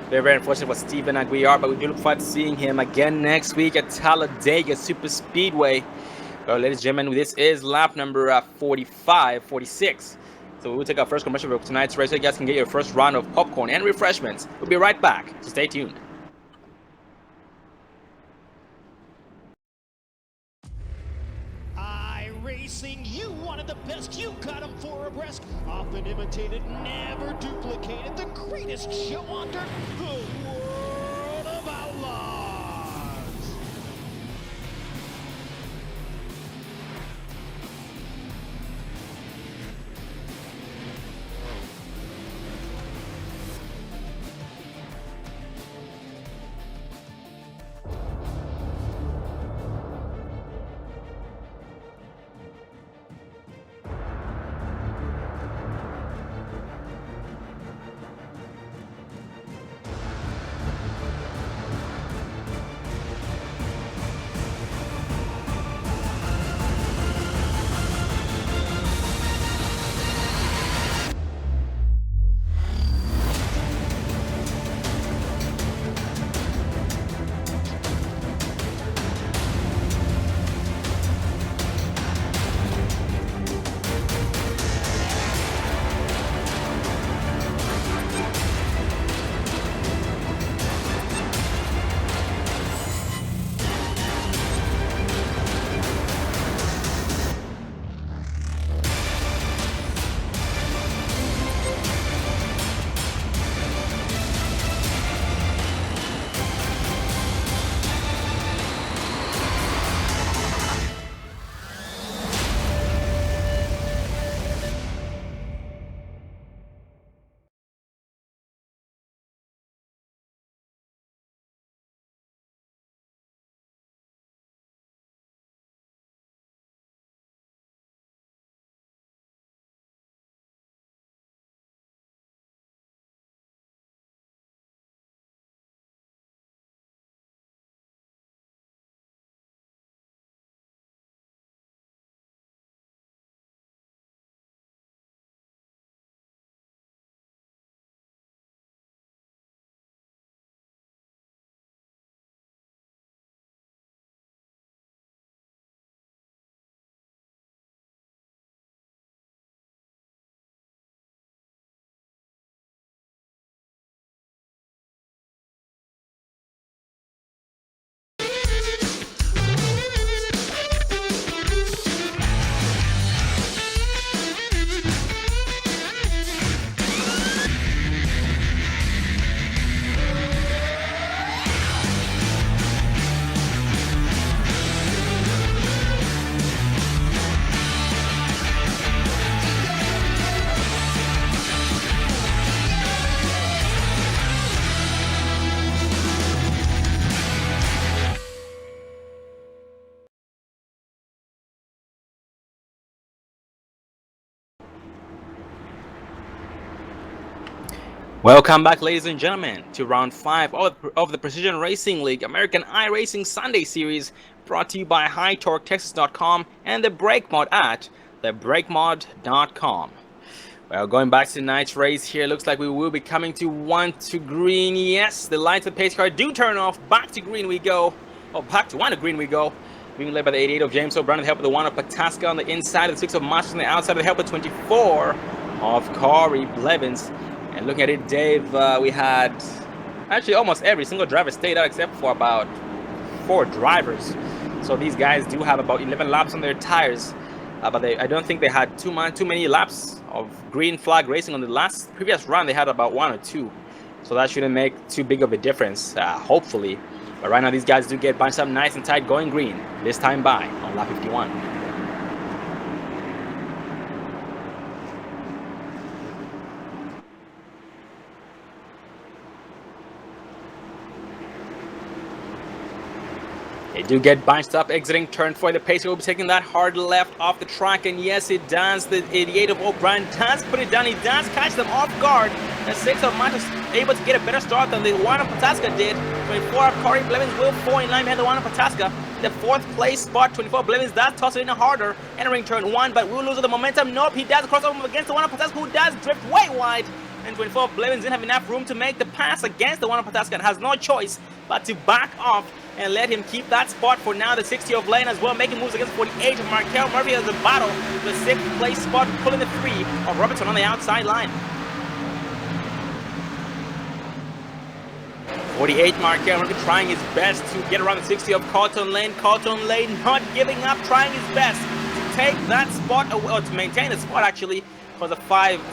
Speaker 1: Very, very unfortunate for Stephen Aguiar, but we do look forward to seeing him again next week at Talladega Super Speedway. Well, ladies and gentlemen, this is lap number 46. So we will take our first commercial break for tonight's race so you guys can get your first round of popcorn and refreshments. We'll be right back, so stay tuned.
Speaker 6: Racing, you wanted the best, you got them for abreast. Often imitated, never duplicated. The greatest show on dirt, the World of Outlaws.
Speaker 1: Welcome back, ladies and gentlemen, to round 5 of the Precision Racing League American iRacing Sunday Series, brought to you by HighTorqueTexas.com and the Brake Mod at thebrakemod.com. Well, going back to tonight's race here, looks like we will be coming to 1 to green. Yes, the lights of the pace car do turn off. Back to green we go. Oh, back to 1 to green we go. Being led by the 88 of James O'Brien, the help of the 1 of Pataska on the inside, the 6 of Masters on the outside, the help of 24 of Corey Blevins. And looking at it, Dave, we had actually almost every single driver stayed out except for about 4 drivers. So these guys do have about 11 laps on their tires. But I don't think they had too many laps of green flag racing on the previous run. They had about 1 or 2, so that shouldn't make too big of a difference, hopefully. But right now these guys do get bunched up nice and tight going green, this time by on lap 51. They do get bunched up exiting turn 4. The pacer will be taking that hard left off the track, and yes, it does. The 88 of O'Brien does put it down. He does catch them off guard. The 6 of Matos able to get a better start than the 1 of Pataska did. 24 of Corey Blevins will fall in line behind the 1 of Pataska. The 4th place spot, 24 Blevins does toss it in harder, entering turn 1, but will lose the momentum. Nope, he does cross over against the 1 of Pataska, who does drift way wide. And 24 Blevins didn't have enough room to make the pass against the 1 of Pataska and has no choice but to back off and let him keep that spot for now. The 60 of Lane as well, making moves against 48 of Markel Murphy as the battle. The 6th place spot, pulling the 3 of Robertson on the outside line. 48 Markel Murphy trying his best to get around the 60 of Carlton Lane. Carlton Lane not giving up, trying his best to take that spot, or to maintain the spot actually. For the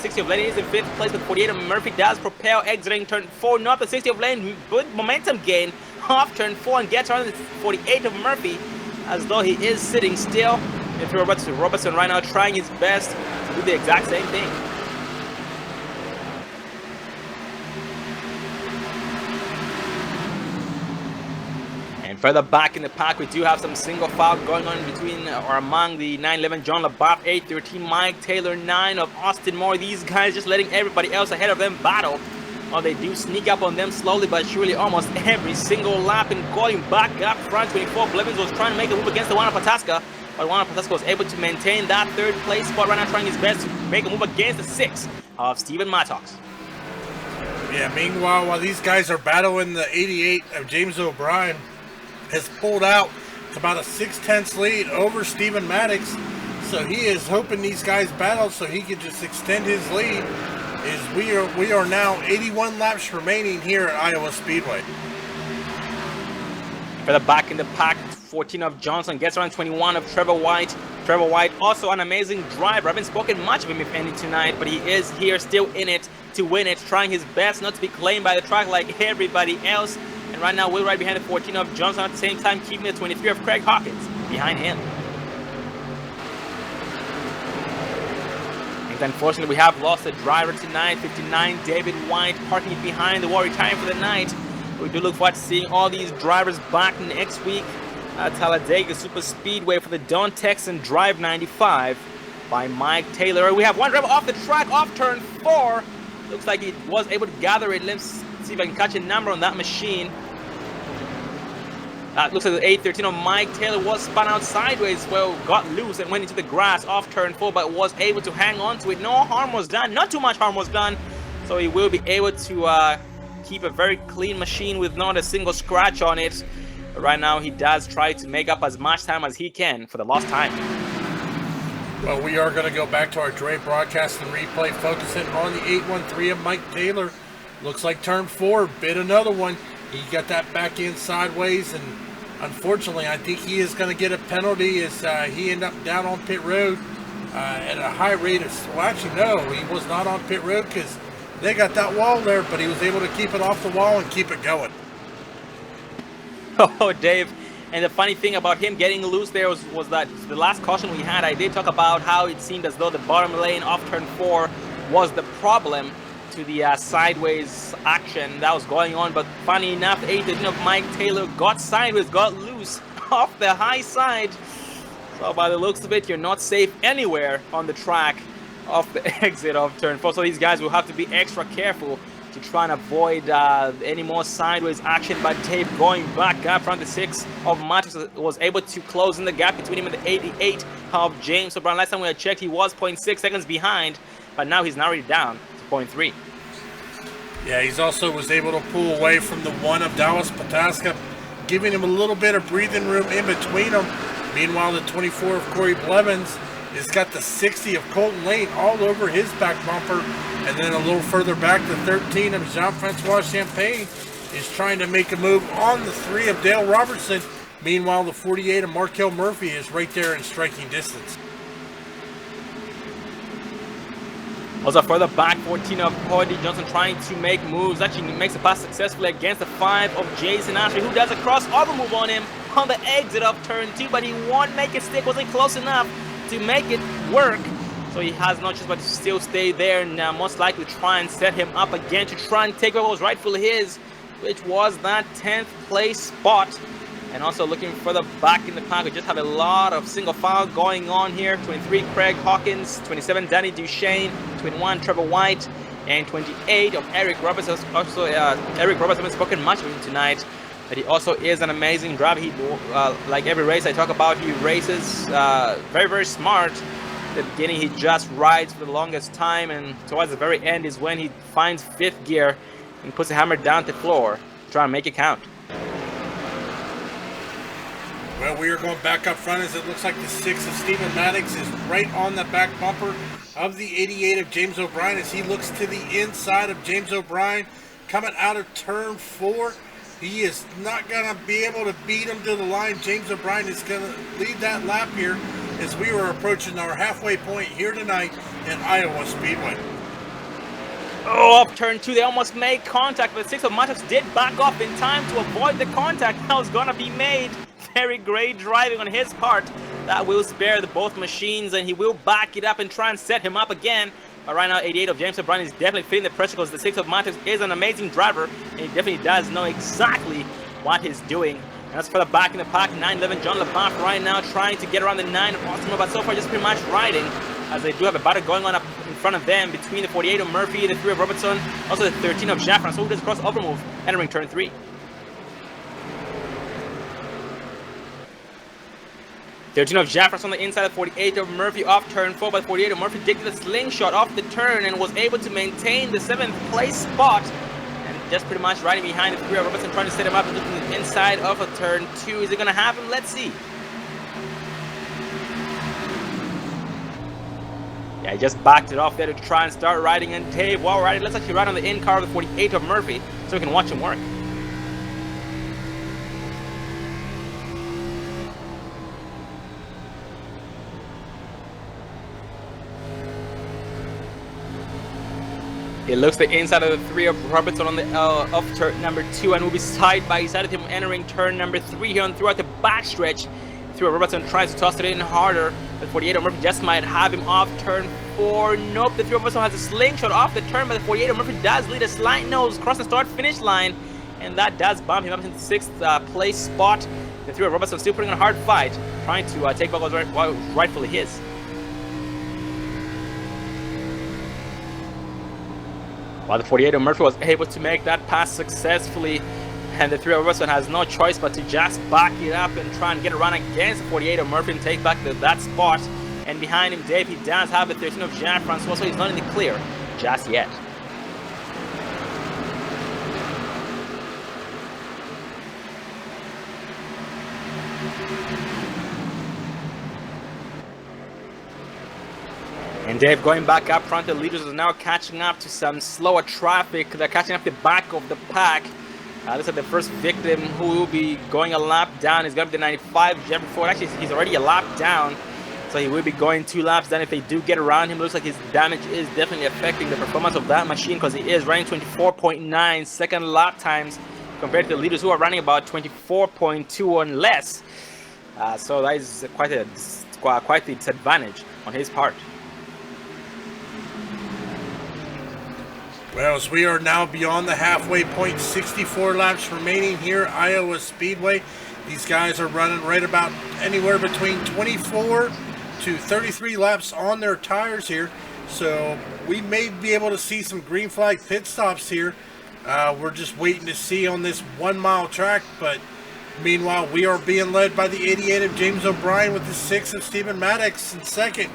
Speaker 1: 60 of Lane is in 5th place, but 48 of Murphy does propel exiting turn 4. Not the 60 of Lane, good momentum gain off turn 4 and gets around the 48 of Murphy as though he is sitting still. And Robertson right now trying his best to do the exact same thing. Further back in the pack, we do have some single file going on between or among the 911 John LaBeouf, 813 Mike Taylor, 9 of Austin Moore. These guys just letting everybody else ahead of them battle. Well, they do sneak up on them slowly but surely almost every single lap and going back up front. 24 Blevins was trying to make a move against the 1 of Pataska, but 1 of Pataska was able to maintain that 3rd place spot right now, trying his best to make a move against the 6 of Stephen Mattox.
Speaker 2: Yeah, meanwhile, while these guys are battling, the 88 of James O'Brien has pulled out to about a 6/10 lead over Stephen Maddox. So he is hoping these guys battle so he can just extend his lead. We are now 81 laps remaining here at Iowa Speedway.
Speaker 1: For the back in the pack, 14 of Johnson gets around 21 of Trevor White. Trevor White also an amazing driver. I haven't spoken much of him if any tonight, but he is here still in it to win it, trying his best not to be claimed by the track like everybody else. And right now, we're right behind the 14 of Johnson at the same time, keeping the 23 of Craig Hawkins behind him. And unfortunately, we have lost a driver tonight, 59 David White, parking it behind the wall, retiring for the night. We do look forward to seeing all these drivers back next week at Talladega Super Speedway for the Don Texan Drive 95 by Mike Taylor. We have one driver off the track, off turn 4. Looks like he was able to gather it. Let's see if I can catch a number on that machine. Looks like the 813 of Mike Taylor was spun out sideways, well, got loose and went into the grass off turn 4, but was able to hang on to it. No harm was done, not too much harm was done, so he will be able to keep a very clean machine with not a single scratch on it. But right now, he does try to make up as much time as he can for the lost time.
Speaker 2: Well, we are going to go back to our Dre broadcast and replay, focusing on the 813 of Mike Taylor. Looks like turn 4, bit another one. He got that back in sideways, and unfortunately, I think he is going to get a penalty as he ended up down on pit road at a high rate of... Well, actually, no, he was not on pit road because they got that wall there, but he was able to keep it off the wall and keep it going.
Speaker 1: Oh, Dave. And the funny thing about him getting loose there was that the last caution we had, I did talk about how it seemed as though the bottom lane off turn 4 was the problem to the sideways action that was going on. But funny enough, 813 of Mike Taylor got sideways, got loose off the high side. So by the looks of it, you're not safe anywhere on the track off the exit of turn 4. So these guys will have to be extra careful to try and avoid any more sideways action. But Dave going back up front, the 6 of Matthews was able to close in the gap between him and the 88 of James O'Brien. Last time we had checked, he was 0.6 seconds behind, but now he's narrowed it down to 0.3.
Speaker 2: Yeah, he's also was able to pull away from the 1 of Dallas Pataska, giving him a little bit of breathing room in between them. Meanwhile, the 24 of Corey Blevins has got the 60 of Colton Lane all over his back bumper. And then a little further back, the 13 of Jean-Francois Champagne is trying to make a move on the 3 of Dale Robertson. Meanwhile, the 48 of Markel Murphy is right there in striking distance.
Speaker 1: Also further back, 14 of Cody Johnson trying to make moves. Actually makes a pass successfully against the 5 of Jason Ashley, who does a crossover move on him on the exit of turn 2, but he won't make it stick. Wasn't close enough to make it work. So he has no choice but to still stay there and most likely try and set him up again to try and take what was rightfully his, which was that 10th place spot. And also looking further back in the pack, we just have a lot of single file going on here. 23, Craig Hawkins. 27, Danny Duchesne. 21, Trevor White. And 28 of Eric Roberts. Also, Eric Roberts hasn't spoken much of him tonight, but he also is an amazing driver. He, like every race I talk about, he races very, very smart. At the beginning, he just rides for the longest time, and towards the very end is when he finds 5th gear and puts the hammer down to the floor to try and make it count.
Speaker 2: Well, we are going back up front as it looks like the 6 of Stephen Maddox is right on the back bumper of the 88 of James O'Brien as he looks to the inside of James O'Brien coming out of turn 4. He is not going to be able to beat him to the line. James O'Brien is going to lead that lap here as we are approaching our halfway point here tonight at Iowa Speedway.
Speaker 1: Oh, up turn 2, they almost made contact, but 6 of Maddox did back off in time to avoid the contact that was going to be made. Very great driving on his part. That will spare the both machines, and he will back it up and try and set him up again. But right now, 88 of James O'Brien is definitely feeling the pressure because the 6 of Maddox is an amazing driver, and he definitely does know exactly what he's doing. And that's further back in the pack, 9-11 John LaBeouf right now trying to get around the 9 of Austin, but so far just pretty much riding, as they do have a battle going on up in front of them between the 48 of Murphy, the 3 of Robertson, also the 13 of Jaffran. So who does crossover move entering turn 3? 13 of Jaffras on the inside of 48 of Murphy off turn 4, but 48 of Murphy did the slingshot off the turn and was able to maintain the 7th place spot. And just pretty much riding behind the 3 of Robertson, trying to set him up and looking the inside of a turn 2. Is he going to have him? Let's see. Yeah, he just backed it off there to try and start riding, and Dave, while riding, let's actually ride on the in car of the 48 of Murphy so we can watch him work. It looks the inside of the 3 of Robertson on the off turn number 2, and will be side by side of him entering turn number 3 here and throughout the backstretch. 3 of Robertson tries to toss it in harder, but 48 of Murphy just might have him off turn 4. Nope, the 3 of Robertson has a slingshot off the turn, but the 48 of Murphy does lead a slight nose across the start finish line, and that does bump him up into the 6th place spot. The 3 of Robertson still putting in a hard fight, trying to take what was rightfully his. While the 48 of Murphy was able to make that pass successfully, and the 3 of Robertson has no choice but to just back it up and try and get around against the 48 of Murphy and take back that spot. And behind him, Dave, he does have the 13 of Jean-Francois, so he's not in the clear just yet. And Dave going back up front, the leaders are now catching up to some slower traffic. They're catching up the back of the pack. Looks like the first victim who will be going a lap down is going to be the 95 Jeffrey Ford. Actually, he's already a lap down, so he will be going 2 laps down if they do get around him. Looks like his damage is definitely affecting the performance of that machine because he is running 24.9 second lap times compared to the leaders who are running about 24.2 and less. So that is quite the disadvantage on his part.
Speaker 2: Well, as we are now beyond the halfway point, 64 laps remaining here at Iowa Speedway. These guys are running right about anywhere between 24 to 33 laps on their tires here. So we may be able to see some green flag pit stops here. We're just waiting to see on this 1 mile track. But meanwhile, we are being led by the 88 of James O'Brien with the 6 of Stephen Maddox in second.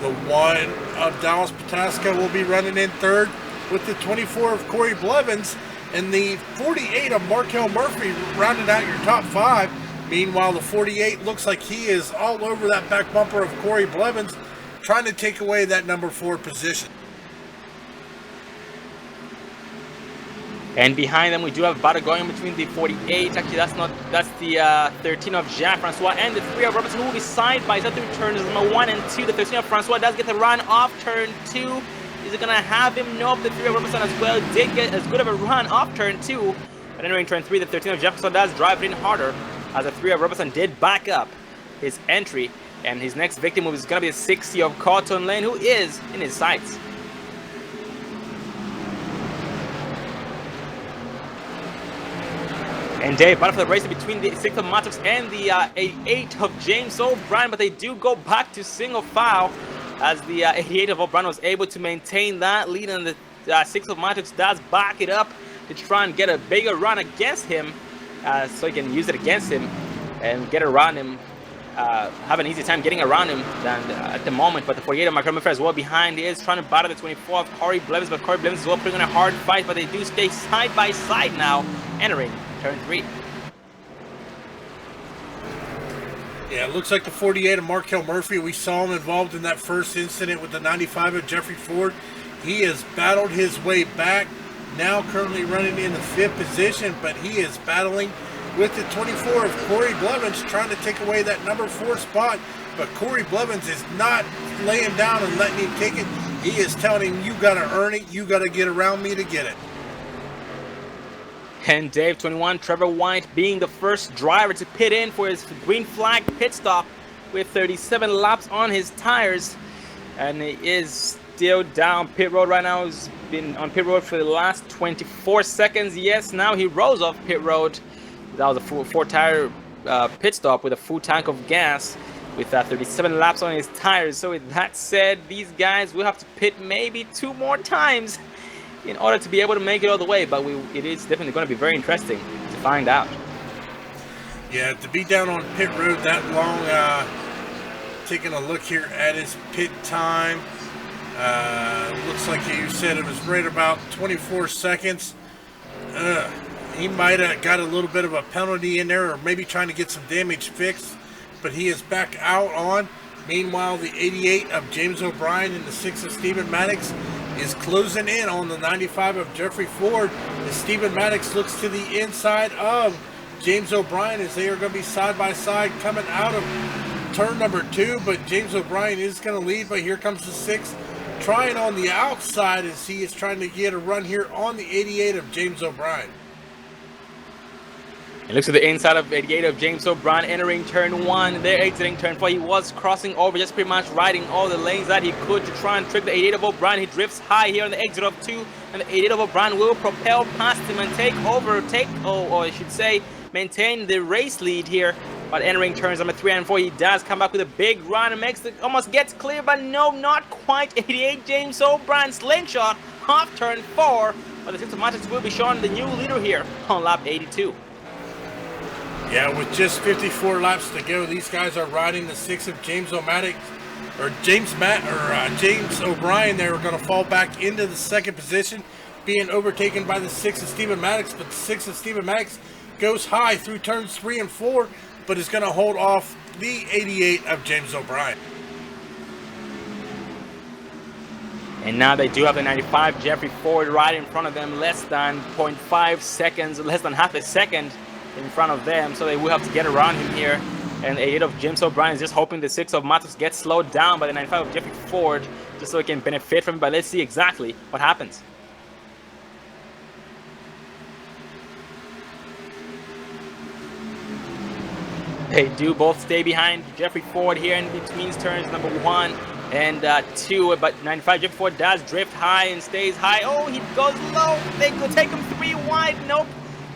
Speaker 2: The 1 of Dallas Pataska will be running in third, with the 24 of Corey Blevins and the 48 of Markel Murphy rounding out your top 5. Meanwhile, the 48 looks like he is all over that back bumper of Corey Blevins, trying to take away that number 4 position.
Speaker 1: And behind them, we do have a battle going between the 48. Actually, that's the 13 of Jean-Francois and the 3 of Robertson, who will be side by side through turns number 1 and 2. The 13 of Francois does get the run off turn 2. Is it going to have him? Nope, the 3 of Robertson as well did get as good of a run off turn 2. But entering turn 3, the 13 of Jefferson does drive it in harder, as the 3 of Robertson did back up his entry. And his next victim is going to be the 60 of Cotton Lane, who is in his sights. And Dave, battle for the race between the 6 of Mattox and the 88 of James O'Brien, but they do go back to single file as the 88 of O'Brien was able to maintain that lead, and the 6 of Mattox does back it up to try and get a bigger run against him, so he can use it against him and get around him, have an easy time getting around him than at the moment. But the 48 of Michael as well behind is trying to battle the 24 of Corey Blevins, but Corey Blevins is well putting on a hard fight, but they do stay side by side now, entering turn 3.
Speaker 2: Yeah, it looks like the 48 of Markel Murphy. We saw him involved in that first incident with the 95 of Jeffrey Ford. He has battled his way back, now currently running in the 5th position, but he is battling with the 24 of Corey Blevins, trying to take away that number 4 spot. But Corey Blevins is not laying down and letting him take it. He is telling him, you got to earn it. You got to get around me to get it.
Speaker 1: And Dave, 21, Trevor White being the first driver to pit in for his green flag pit stop with 37 laps on his tires. And he is still down pit road right now. He's been on pit road for the last 24 seconds. Yes, now he rose off pit road. That was a full 4-tire pit stop with a full tank of gas with 37 laps on his tires. So with that said, these guys will have to pit maybe 2 more times in order to be able to make it all the way, but it is definitely going to be very interesting to find out.
Speaker 2: Yeah, to be down on pit road that long, taking a look here at his pit time, looks like you said it was right about 24 seconds. He might have got a little bit of a penalty in there, or maybe trying to get some damage fixed, but he is back out on. Meanwhile, the 88 of James O'Brien and the 6 of Stephen Maddox is closing in on the 95 of Jeffrey Ford, as Stephen Maddox looks to the inside of James O'Brien, as they are going to be side by side coming out of turn number 2, but James O'Brien is going to lead, but here comes the 6 trying on the outside as he is trying to get a run here on the 88 of James O'Brien.
Speaker 1: It looks at the inside of 88 of James O'Brien entering turn 1. They're exiting turn 4. He was crossing over, just pretty much riding all the lanes that he could to try and trick the 88 of O'Brien. He drifts high here on the exit of 2, and the 88 of O'Brien will propel past him and maintain the race lead here. But entering turns number 3 and 4, he does come back with a big run and almost gets clear, but no, not quite. 88 James O'Brien slingshot off turn 4. But the 6 of Matrix will be showing the new leader here on lap 82.
Speaker 2: Yeah, with just 54 laps to go, these guys are riding the 6 of James O'Brien. James O'Brien. They were going to fall back into the 2nd position, being overtaken by the 6 of Stephen Maddox. But the 6 of Stephen Maddox goes high through turns 3 and 4, but is going to hold off the 88 of James O'Brien.
Speaker 1: And now they do have the 95 Jeffrey Ford right in front of them, less than 0.5 seconds, less than half a second in front of them, so they will have to get around him here. And the 8 of James O'Brien is just hoping the 6 of Matos gets slowed down by the 95 of Jeffrey Ford, just so he can benefit from it. But let's see exactly what happens. They do both stay behind Jeffrey Ford here in between turns number 1 and 2, but 95 Jeffrey Ford does drift high and stays high. Oh, he goes low. They could take him 3 wide. Nope.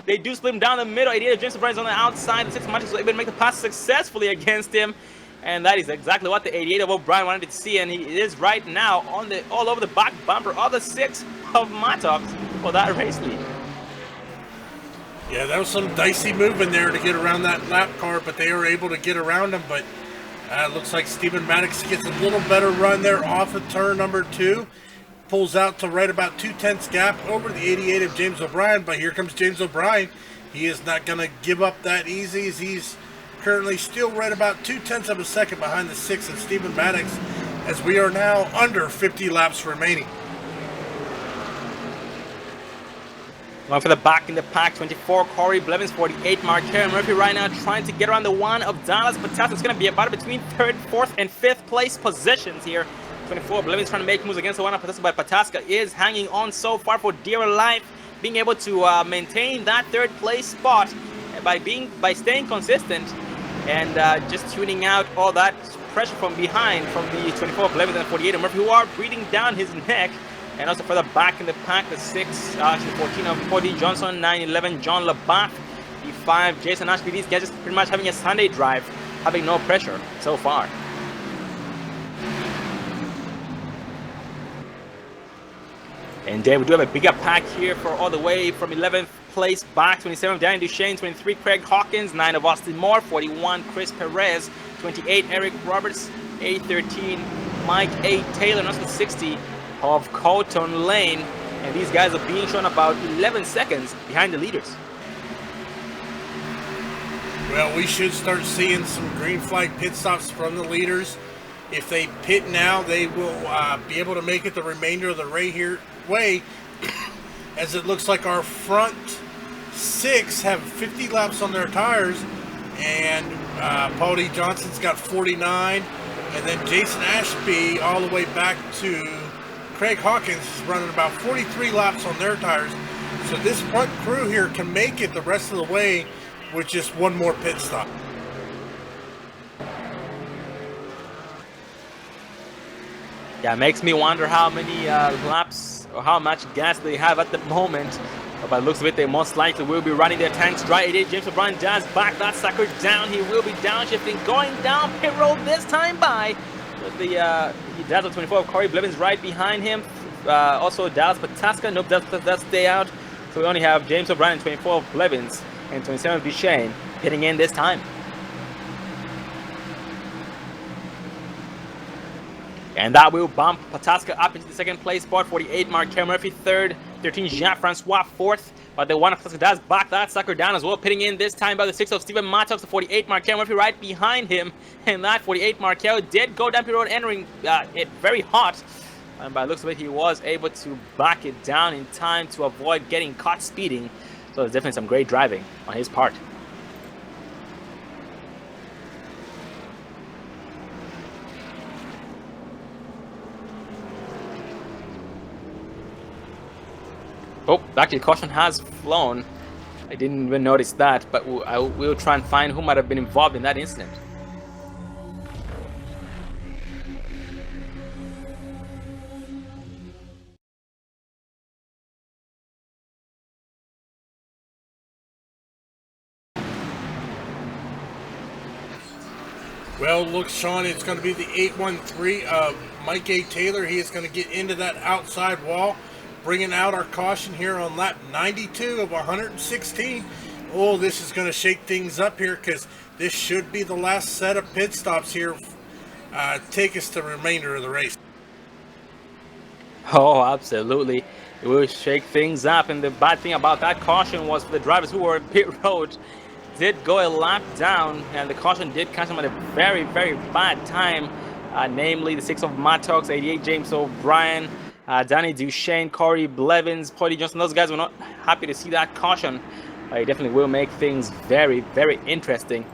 Speaker 1: They do split him down the middle. 88 of James O'Brien is on the outside. The 6 of Matrix was able to make the pass successfully against him. And that is exactly what the 88 of O'Brien wanted to see. And he is right now on all over the back bumper of the 6 of Mattox for that race lead.
Speaker 2: Yeah, that was some dicey moving there to get around that lap car, but they were able to get around him. But it looks like Stephen Maddox gets a little better run there off of turn number 2. Pulls out to right about 2/10 gap over the 88 of James O'Brien. But here comes James O'Brien. He is not going to give up that easy, as he's currently still right about 2/10 of a second behind the 6 of Stephen Maddox, as we are now under 50 laps remaining.
Speaker 1: Going for the back in the pack, 24 Corey Blevins, 48 Markel Murphy right now trying to get around the 1 of Dallas Patas. It's going to be about between 3rd, 4th, and 5th place positions here. 24 Blevins trying to make moves against the one of Pataska, but Pataska is hanging on so far for dear life, being able to maintain that third place spot by staying consistent and just tuning out all that pressure from behind from the 24 Blevins and 48 Murphy, who are breathing down his neck. And also further back in the pack, the 14 of Cody Johnson, 9-11 John LaBath, the 5 Jason Ashby. These guys just pretty much having a Sunday drive, having no pressure so far. And then we do have a bigger pack here for all the way from 11th place back. 27 Danny Duchesne, 23 Craig Hawkins, 9 of Austin Moore, 41 Chris Perez, 28 Eric Roberts, 8-13 Mike A. Taylor, and also 60 of Colton Lane. And these guys are being shown about 11 seconds behind the leaders.
Speaker 2: Well, we should start seeing some green flag pit stops from the leaders. If they pit now, they will be able to make it the remainder of the way, as it looks like our front 6 have 50 laps on their tires, and Paul D. Johnson's got 49, and then Jason Ashby all the way back to Craig Hawkins is running about 43 laps on their tires. So this front crew here can make it the rest of the way with just one more pit stop.
Speaker 1: Yeah, it makes me wonder how many laps or how much gas they have at the moment. But by the looks of it, they most likely will be running their tanks dry. 88 James O'Brien does back that sucker down. He will be downshifting, going down pit road this time by. With the he does with 24 of Corey Blevins right behind him. Also Dallas Pataska. Nope, that's stay out. So we only have James O'Brien, 24 of Blevins, and 27 of Duchesne hitting in this time. And that will bump Pataska up into the second place spot. 48 Markel Murphy third, 13 Jean-Francois fourth. But the one of Pataska does back that sucker down as well, pitting in this time by the 6 of Steven Mattox, the 48 Markel Murphy right behind him. And that 48 Markel did go down pit road, entering it very hot. And by the looks of it, he was able to back it down in time to avoid getting caught speeding. So there's definitely some great driving on his part. Oh, actually, caution has flown. I didn't even notice that, but I will try and find who might have been involved in that incident.
Speaker 2: Well, look, Sean, it's going to be the 813 of Mike A. Taylor. He is going to get into that outside wall, bringing out our caution here on lap 92 of 116. Oh, this is going to shake things up here, because this should be the last set of pit stops here. Take us to the remainder of the race.
Speaker 1: Oh, absolutely. It will shake things up. And the bad thing about that caution was for the drivers who were in pit road, did go a lap down, and the caution did catch them at a very, very bad time. Namely, the 6 of Mattox, 88 James O'Brien, Danny Duchesne, Corey Blevins, Paul D. Johnson. Those guys were not happy to see that caution. It definitely will make things very, very interesting.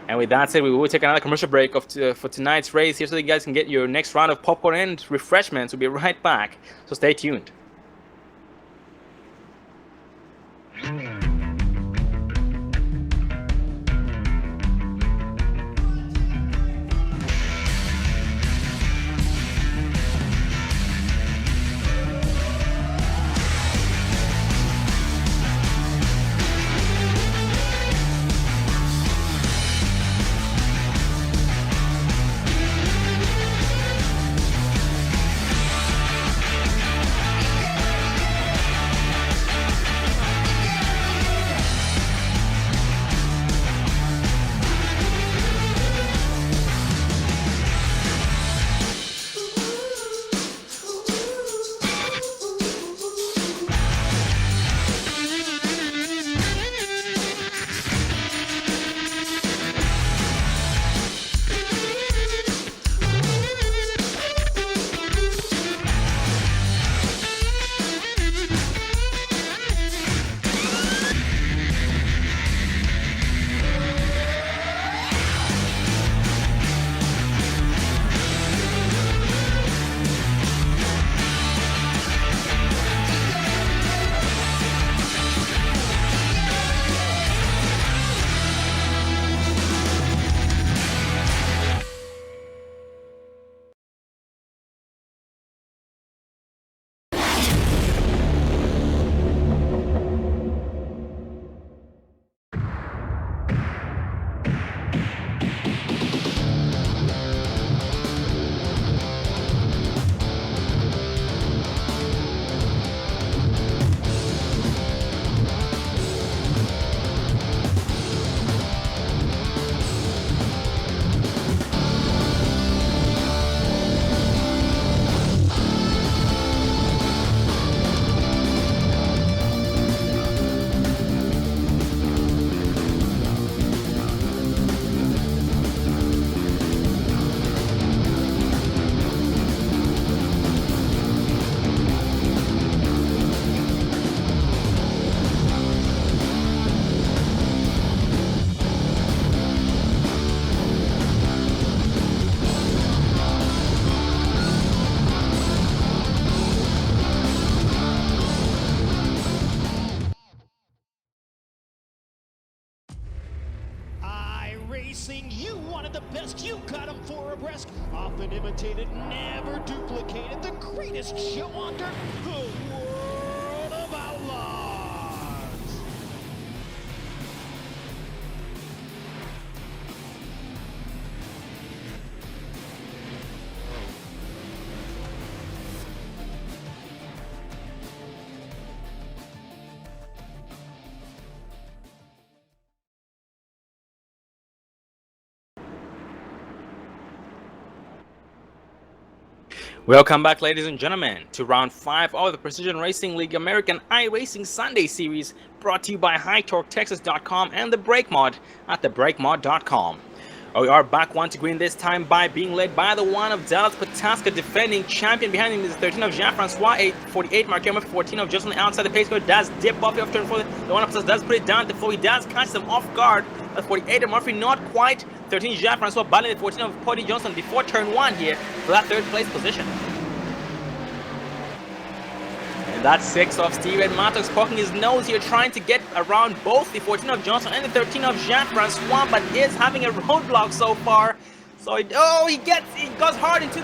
Speaker 1: And with that said, we will take another commercial break for tonight's race here, so you guys can get your next round of popcorn and refreshments. We'll be right back, so stay tuned.
Speaker 6: wanted the best, you got them for a breast. Often imitated, never duplicated. The greatest show under the world of outlaws.
Speaker 1: Welcome back, ladies and gentlemen, to round 5 of the Precision Racing League American iRacing Sunday Series, brought to you by HighTorqueTexas.com and the Brake Mod at thebrakemod.com. We are back one to green, this time by being led by the one of Dallas Pataska, defending champion. Behind him is 13 of Jean-Francois, 48 Mark Helmer, 14 of Justin outside the pace car. Does dip off after turn 4. The one of Pataska does put it down before he does catch them off guard. That's 48 of Murphy, not quite. 13 Jean-Francois battling the 14 of Cody Johnson before turn 1 here for that third place position. And that's 6 of Steven Mattox poking his nose here, trying to get around both the 14 of Johnson and the 13 of Jean-Francois, but is having a roadblock so far. So he goes hard into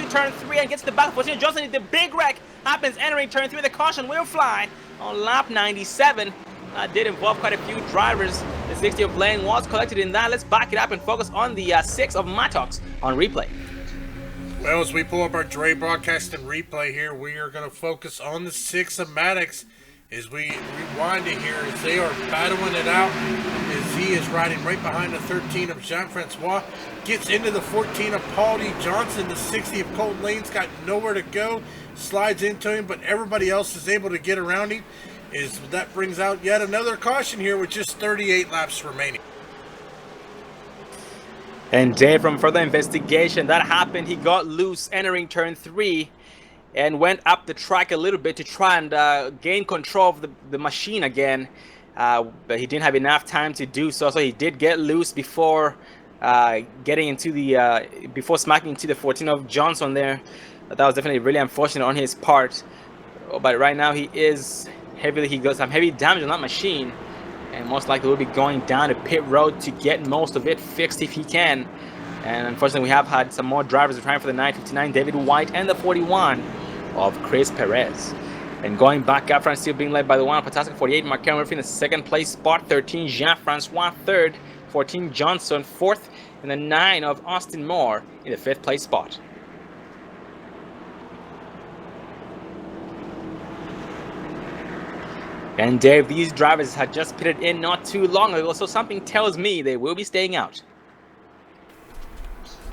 Speaker 1: turn 3 and gets the back of 14 of Johnson. The big wreck happens entering turn 3. The caution will fly on lap 97. That did involve quite a few drivers. The 60 of Blaine was collected in that. Let's back it up and focus on the 6 of Mattox on replay.
Speaker 2: Well, as we pull up our Dre broadcast and replay here, we are going to focus on the 6 of Maddox as we rewind it here as they are battling it out as he is riding right behind the 13 of Jean-Francois. Gets into the 14 of Paul D. Johnson. The 60 of Colton Lane's got nowhere to go. Slides into him, but everybody else is able to get around him. That brings out yet another caution here with just 38 laps remaining.
Speaker 1: And Dave, from further investigation, that happened. He got loose entering turn 3 and went up the track a little bit to try and gain control of the machine again. But he didn't have enough time to do so. So he did get loose before getting into before smacking into the 14 of Johnson there. That was definitely really unfortunate on his part. But right now he got some heavy damage on that machine, and most likely will be going down to pit road to get most of it fixed if he can. And unfortunately, we have had some more drivers trying for the 959, David White, and the 41 of Chris Perez. And going back up front, still being led by the one of Pataska, 48 Mark Murphy in the second place spot, 13 Jean-Francois third, 14 Johnson fourth, and the 9 of Austin Moore in the fifth place spot. And Dave, these drivers had just pitted in not too long ago, so something tells me they will be staying out.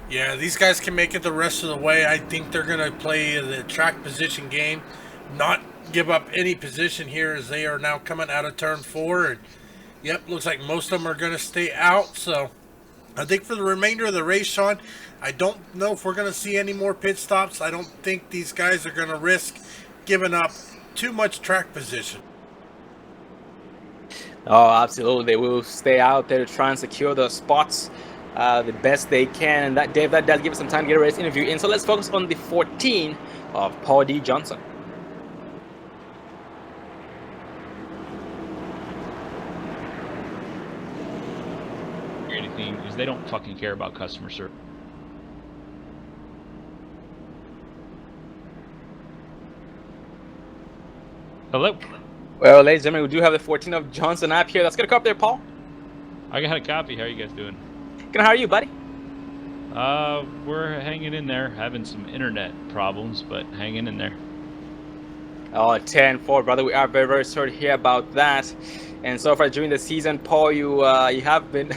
Speaker 2: Yeah, these guys can make it the rest of the way. I think they're going to play the track position game, not give up any position here as they are now coming out of turn 4. And yep, looks like most of them are going to stay out. So I think for the remainder of the race, Sean, I don't know if we're going to see any more pit stops. I don't think these guys are going to risk giving up too much track position.
Speaker 1: Oh, absolutely. They will stay out there to try and secure the spots the best they can. And that, Dave, that does give us some time to get a race interview in. So let's focus on the 14 of Paul D. Johnson.
Speaker 7: Anything because they don't fucking care about customer service. Hello.
Speaker 1: Well, ladies and gentlemen, we do have the 14 of Johnson up here. Let's get a cop there, Paul.
Speaker 7: I got a copy. How are you guys doing?
Speaker 1: Good, how are you, buddy?
Speaker 7: We're hanging in there, having some internet problems, but hanging in there.
Speaker 1: Oh, 10-4, brother. We are very, very sorry to hear about that. And so far during the season, Paul, you have been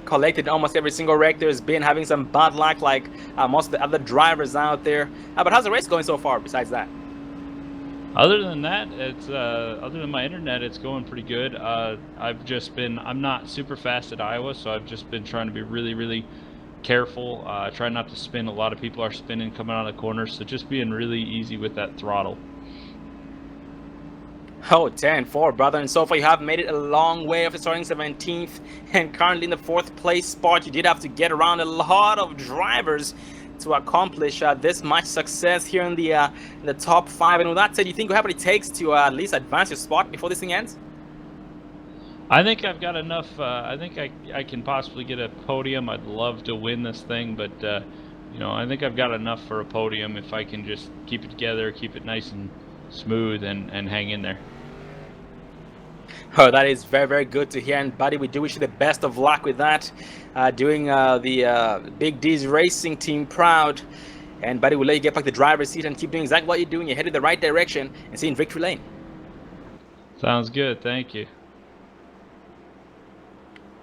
Speaker 1: collected almost every single wreck. There's been having some bad luck like most of the other drivers out there. But how's the race going so far besides that?
Speaker 7: Other than that, it's other than my internet, it's going pretty good. I'm not super fast at Iowa, so I've just been trying to be really, really careful. Try not to spin. A lot of people are spinning coming out of the corners, so just being really easy with that throttle.
Speaker 1: Oh, 10-4, brother. And so far you have made it a long way after starting 17th and currently in the 4th place spot. You did have to get around a lot of drivers to accomplish this much success here in the top 5. And with that said, you think you have what it takes to at least advance your spot before this thing ends?
Speaker 7: I think I've got enough. I think I can possibly get a podium. I'd love to win this thing, but you know, I think I've got enough for a podium if I can just keep it together, keep it nice and smooth, and hang in there.
Speaker 1: Oh, that is very, very good to hear. And, buddy, we do wish you the best of luck with that. Doing the Big D's Racing team proud. And, buddy, we'll let you get back to the driver's seat and keep doing exactly what you're doing. You're headed the right direction and see you in victory lane.
Speaker 7: Sounds good. Thank you.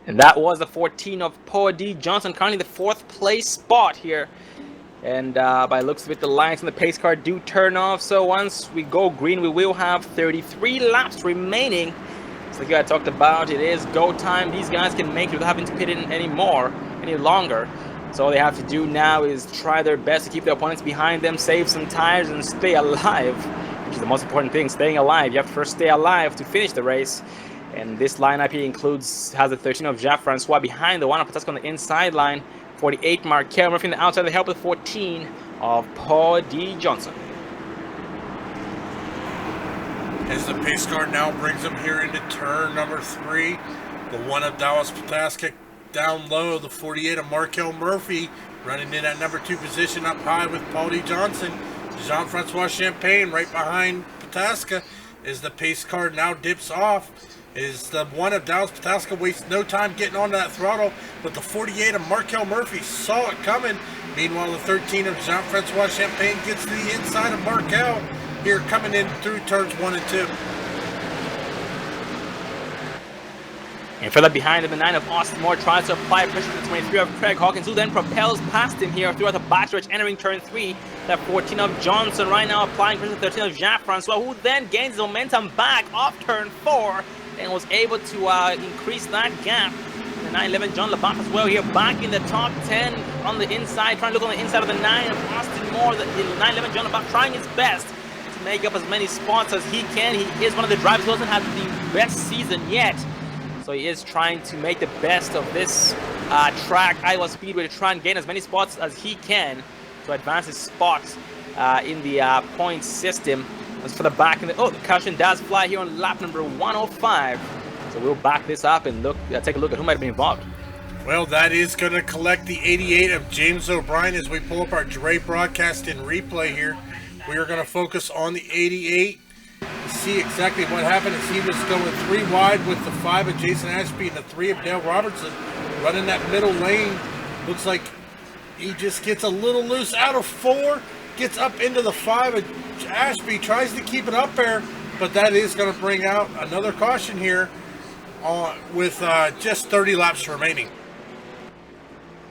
Speaker 1: And that was the 14 of Paul D. Johnson, currently the 4th place spot here. And by looks of it, the lights on the pace car do turn off. So once we go green, we will have 33 laps remaining. So like I talked about, it is go time. These guys can make it without having to pit in any longer. So all they have to do now is try their best to keep their opponents behind them, save some tires, and stay alive, which is the most important thing, staying alive. You have to first stay alive to finish the race. And this lineup here has the 13 of Jean-Francois behind the one of Pataska on the inside line, 48 Markel Murphy on the outside of the help with 14 of Paul D. Johnson.
Speaker 2: As the pace car now brings him here into turn number 3, the one of Dallas Pataska down low, the 48 of Markel Murphy running in at number 2 position up high with Paul D. Johnson. Jean-Francois Champagne right behind Pataska as the pace car now dips off. Is the one of Dallas Pataska wastes no time getting onto that throttle, but the 48 of Markel Murphy saw it coming. Meanwhile, the 13 of Jean-Francois Champagne gets to the inside of Markel here coming in through turns 1 and 2.
Speaker 1: And further behind him, the 9 of Austin Moore tries to apply pressure to the 23 of Craig Hawkins, who then propels past him here throughout the backstretch, entering turn 3. That 14 of Johnson right now applying pressure to the 13 of Jean-Francois, who then gains momentum back off turn 4 and was able to increase that gap. The 9-11 John LaBaff as well here, back in the top 10 on the inside, trying to look on the inside of the 9 of Austin Moore. The 9-11 John LaBaff trying his best to make up as many spots as he can. He is one of the drivers who doesn't have the best season yet. So he is trying to make the best of this track, Iowa Speedway, to try and gain as many spots as he can to advance his spots in the point system. As for the back, the caution does fly here on lap number 105. So we'll back this up and take a look at who might have been involved.
Speaker 2: Well, that is going to collect the 88 of James O'Brien as we pull up our Dre broadcast in replay here. We are going to focus on the 88. See exactly what happened as he was going 3 wide with the 5 of Jason Ashby and the 3 of Dale Robertson running that middle lane. Looks like he just gets a little loose out of 4, gets up into the 5 of Ashby, tries to keep it up there, but that is going to bring out another caution here with just 30 laps remaining.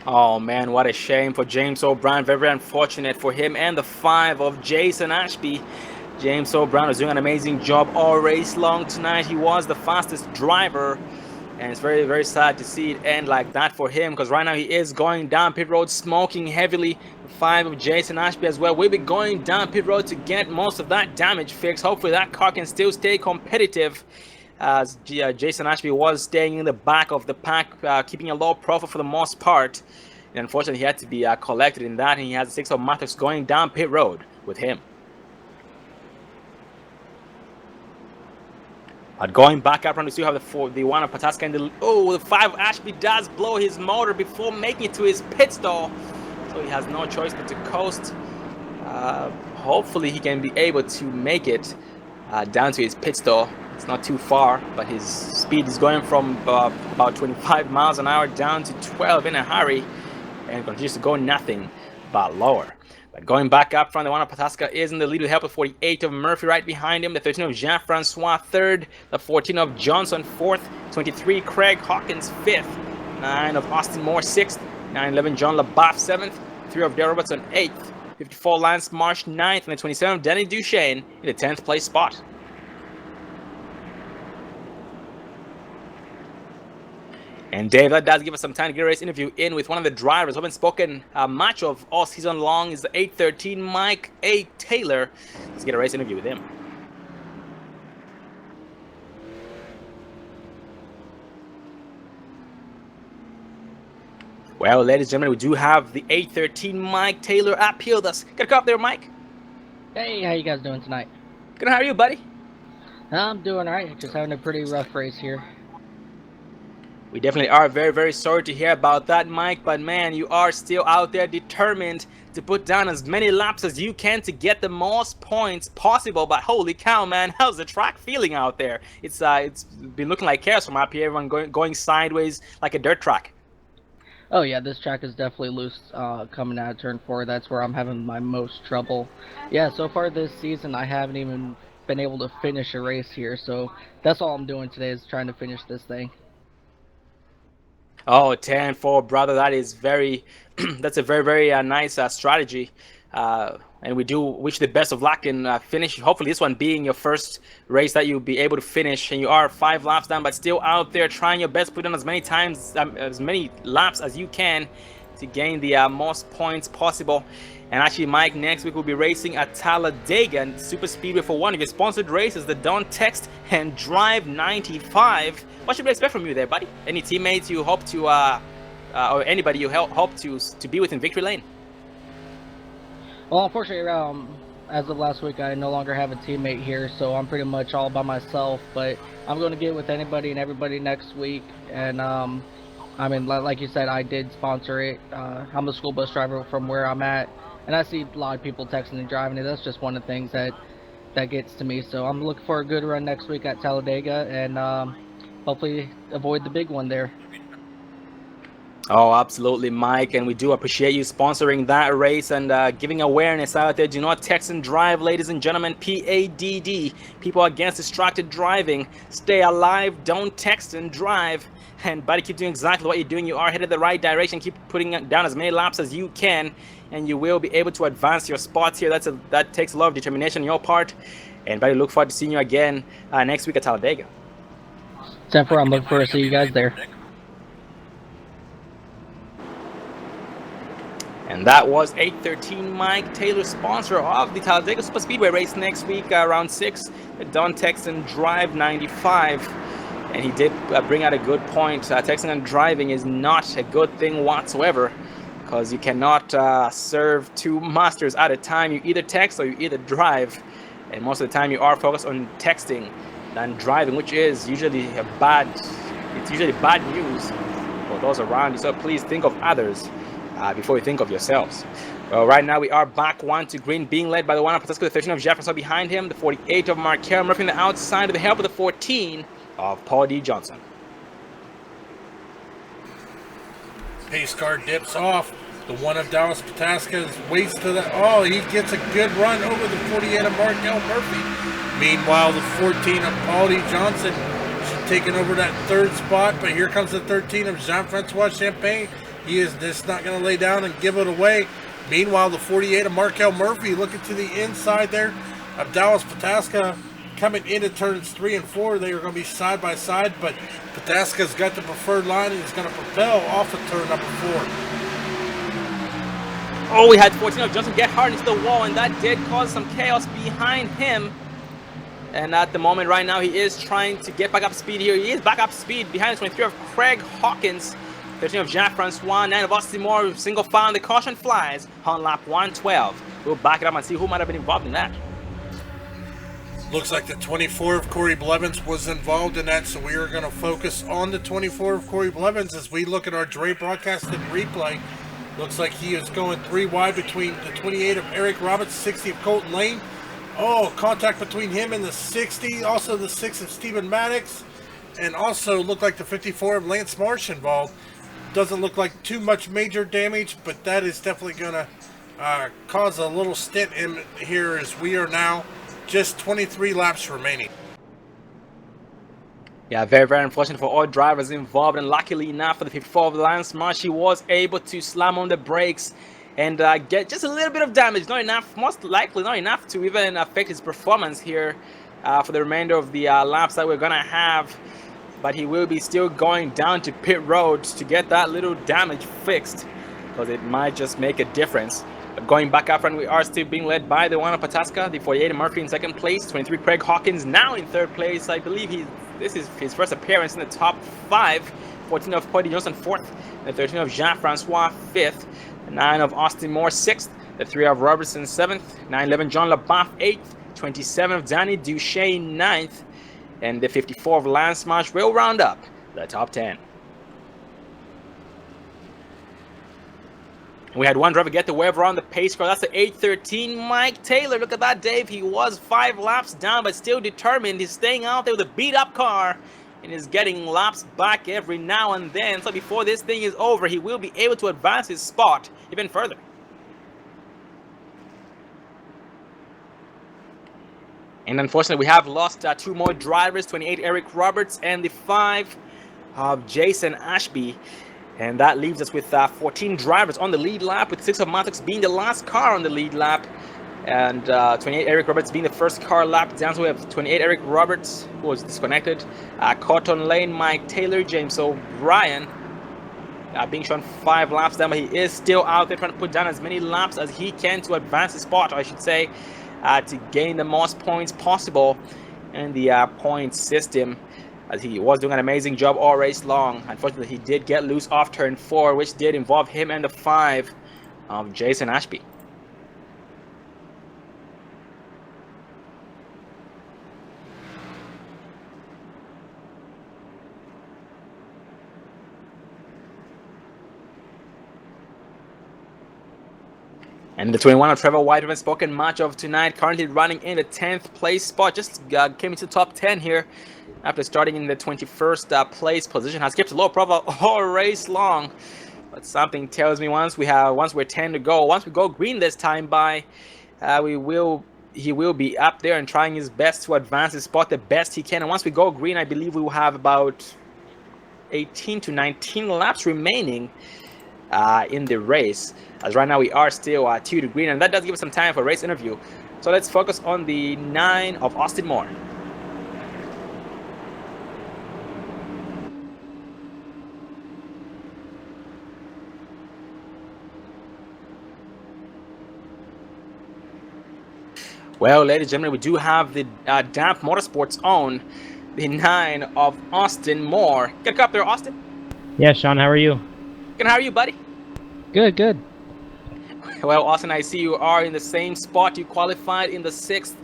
Speaker 1: Oh man, what a shame for James O'Brien. Very, very unfortunate for him and the 5 of Jason Ashby. James O'Brien was doing an amazing job all race long tonight. He was the fastest driver, and it's very, very sad to see it end like that for him, because right now he is going down pit road smoking heavily. The 5 of Jason Ashby as well will be going down pit road to get most of that damage fixed. Hopefully that car can still stay competitive, as Jason Ashby was staying in the back of the pack, keeping a low profile for the most part. And unfortunately he had to be collected in that, and he has the 6 of Mathis going down pit road with him. But going back up, we still have the 1 of Pataska and the 5 of Ashby does blow his motor before making it to his pit stall. So he has no choice but to coast. Hopefully he can be able to make it down to his pit stall. It's not too far, but his speed is going from about 25 miles an hour down to 12 in a hurry, and continues to go nothing but lower. But going back up front, the 1 of Pataska is in the lead with help of 48 of Murphy right behind him, the 13 of Jean-Francois 3rd, the 14 of Johnson 4th, 23 Craig Hawkins 5th, 9 of Austin Moore 6th, 9-11 John LaBaff 7th, 3 of Dale Robertson 8th, 54 Lance Marsh 9th, and the 27 of Danny Duchesne in the 10th place spot. And Dave, that does give us some time to get a race interview in with one of the drivers who haven't spoken much of all season long. Is the 813 Mike A. Taylor. Let's get a race interview with him. Well, ladies and gentlemen, we do have the 813 Mike Taylor up here with us. Get a cup there, Mike.
Speaker 8: Hey, how you guys doing tonight?
Speaker 1: Good, how are you, buddy?
Speaker 8: I'm doing alright, just having a pretty rough race here.
Speaker 1: We definitely are very, very sorry to hear about that, Mike, but man, you are still out there determined to put down as many laps as you can to get the most points possible. But holy cow, man, how's the track feeling out there? It's been looking like chaos from up here, everyone going sideways like a dirt track.
Speaker 8: Oh yeah, this track is definitely loose coming out of turn 4. That's where I'm having my most trouble. Yeah, so far this season I haven't even been able to finish a race here, so that's all I'm doing today is trying to finish this thing.
Speaker 1: Oh, 10-4, brother. That is very, that's a very, very nice strategy. And we do wish the best of luck in finish. Hopefully this one being your first race that you'll be able to finish. And you are 5 laps down, but still out there trying your best, put in as many laps as you can to gain the most points possible. And actually, Mike, next week we'll be racing at Talladega and Super Speedway for one of your sponsored races, the Don't Text and Drive 95. What should we expect from you there, buddy? Any teammates you hope to, or anybody you hope to be with in victory lane?
Speaker 8: Well, unfortunately, as of last week, I no longer have a teammate here, so I'm pretty much all by myself. But I'm going to get with anybody and everybody next week. And I mean, like you said, I did sponsor it. I'm a school bus driver from where I'm at, and I see a lot of people texting and driving it. That's just one of the things that gets to me. So I'm looking for a good run next week at Talladega, and hopefully avoid the big one there.
Speaker 1: Oh, absolutely, Mike, and we do appreciate you sponsoring that race and giving awareness out there. Do not text and drive, ladies and gentlemen. PADD, people against distracted driving. Stay alive, don't text and drive. And buddy, keep doing exactly what you're doing. You are headed the right direction. Keep putting down as many laps as you can, and you will be able to advance your spots here. That takes a lot of determination on your part. And buddy, look forward to seeing you again next week at Talladega.
Speaker 8: 10-4, I'm looking forward to see you guys there.
Speaker 1: And that was 813 Mike Taylor, sponsor of the Talladega Super Speedway race next week, round 6, the Don Texan Drive 95. And he did bring out a good point. Texting and driving is not a good thing whatsoever, because you cannot serve 2 masters at a time. You either text or you either drive. And most of the time you are focused on texting than driving, which is usually bad news for those around you. So please think of others before you think of yourselves. Well, right now we are back 1 to green, being led by the 1 of Patasco, the 13 of Jefferson behind him, the 48 of Markel Murphy on the outside with the help of the 14 of Paul D. Johnson.
Speaker 2: Pace car dips off. The 1 of Dallas Pataska waits to the... Oh, he gets a good run over the 48 of Markel Murphy. Meanwhile, the 14 of Paul D. Johnson taking over that 3rd spot, but here comes the 13 of Jean-Francois Champagne. He is just not going to lay down and give it away. Meanwhile, the 48 of Markel Murphy looking to the inside there of Dallas Pataska coming into turns 3 and 4. They are going to be side by side, but Pataska's got the preferred line and he's going to propel off of turn number 4.
Speaker 1: Oh, we had 14 of Johnson get hard into the wall, and that did cause some chaos behind him. And at the moment right now, he is trying to get back up speed here. He is back up speed behind the 23 of Craig Hawkins. 13 of Jean-Francois, 9 of Austin Moore, single file, and the caution flies on lap 112. We'll back it up and see who might have been involved in that.
Speaker 2: Looks like the 24 of Corey Blevins was involved in that, so we are going to focus on the 24 of Corey Blevins as we look at our Dre broadcasted replay. Looks like he is going 3 wide between the 28 of Eric Roberts, 60 of Colton Lane. Oh, contact between him and the 60, also the 6 of Stephen Maddox, and also looked like the 54 of Lance Marsh involved. Doesn't look like too much major damage, but that is definitely going to cause a little stint in here as we are now just 23 laps remaining.
Speaker 1: Yeah, very, very unfortunate for all drivers involved, and luckily enough for the 54 of Lance Marsh, he was able to slam on the brakes and get just a little bit of damage. Not enough, most likely not enough to even affect his performance here for the remainder of the laps that we're going to have. But he will be still going down to pit road to get that little damage fixed, because it might just make a difference. But going back up front, we are still being led by the 1 of Pataska, the 48 of Murphy in 2nd place, 23 Craig Hawkins now in 3rd place. I believe this is his first appearance in the top 5. 14 of Cody Johnson 4th, the 13 of Jean-Francois 5th, the 9 of Austin Moore 6th, the 3 of Robertson 7th, 9-11 John LaBeouf 8th, 27 of Danny Duchesne 9th, and the 54 of Lance Marsh will round up the top 10. We had one driver get the wave around the pace car. That's the 813 Mike Taylor. Look at that, Dave. He was 5 laps down, but still determined. He's staying out there with a beat-up car and is getting laps back every now and then. So before this thing is over, he will be able to advance his spot even further. And unfortunately, we have lost 2 more drivers, 28 Eric Roberts and the 5 of Jason Ashby. And that leaves us with 14 drivers on the lead lap, with 6 of Mattox being the last car on the lead lap, and 28 Eric Roberts being the first car lap down. So we have 28 Eric Roberts, who was disconnected, Cotton Lane, Mike Taylor, James O'Brien, being shown 5 laps down, but he is still out there trying to put down as many laps as he can to advance his spot, I should say, to gain the most points possible in the point system, as he was doing an amazing job all race long. Unfortunately, he did get loose off turn 4, which did involve him and the 5 of Jason Ashby. And the 21 of Trevor White, spoken match of tonight, currently running in the 10th place spot. Just came into the top 10 here after starting in the 21st place position. Has kept a low profile all race long, but something tells me once we're 10 to go, once we go green this time by, he will be up there and trying his best to advance his spot the best he can. And once we go green, I believe we will have about 18 to 19 laps remaining in the race, as right now we are still 2 to green, and that does give us some time for a race interview. So let's focus on the 9 of Austin Moore. Well, ladies and gentlemen, we do have the Damp Motorsports own, the 9 of Austin Moore. Get a cup there, Austin.
Speaker 9: Yeah, Sean, how are you?
Speaker 1: Good, how are you, buddy?
Speaker 9: Good, good.
Speaker 1: Well, Austin, I see you are in the same spot. You qualified in the 6th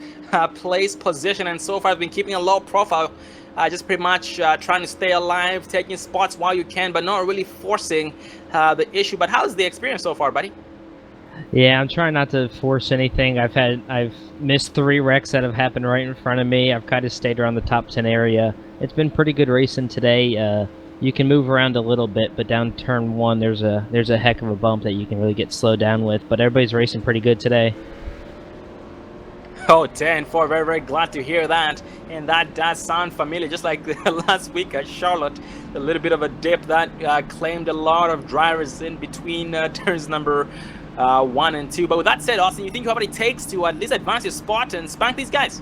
Speaker 1: place position, and so far have been keeping a low profile. Just pretty much trying to stay alive, taking spots while you can, but not really forcing the issue. But how's the experience so far, buddy?
Speaker 9: Yeah, I'm trying not to force anything. I've missed 3 wrecks that have happened right in front of me. I've kind of stayed around the top 10 area. It's been pretty good racing today. You can move around a little bit, but down turn 1 there's a heck of a bump that you can really get slowed down with. But everybody's racing pretty good today.
Speaker 1: Oh, 10-4, very, very glad to hear that. And that does sound familiar, just like last week at Charlotte. A little bit of a dip that claimed a lot of drivers in between turns number 1 and 2. But with that said, Austin, you think you have what it takes to at least advance your spot and spank these guys?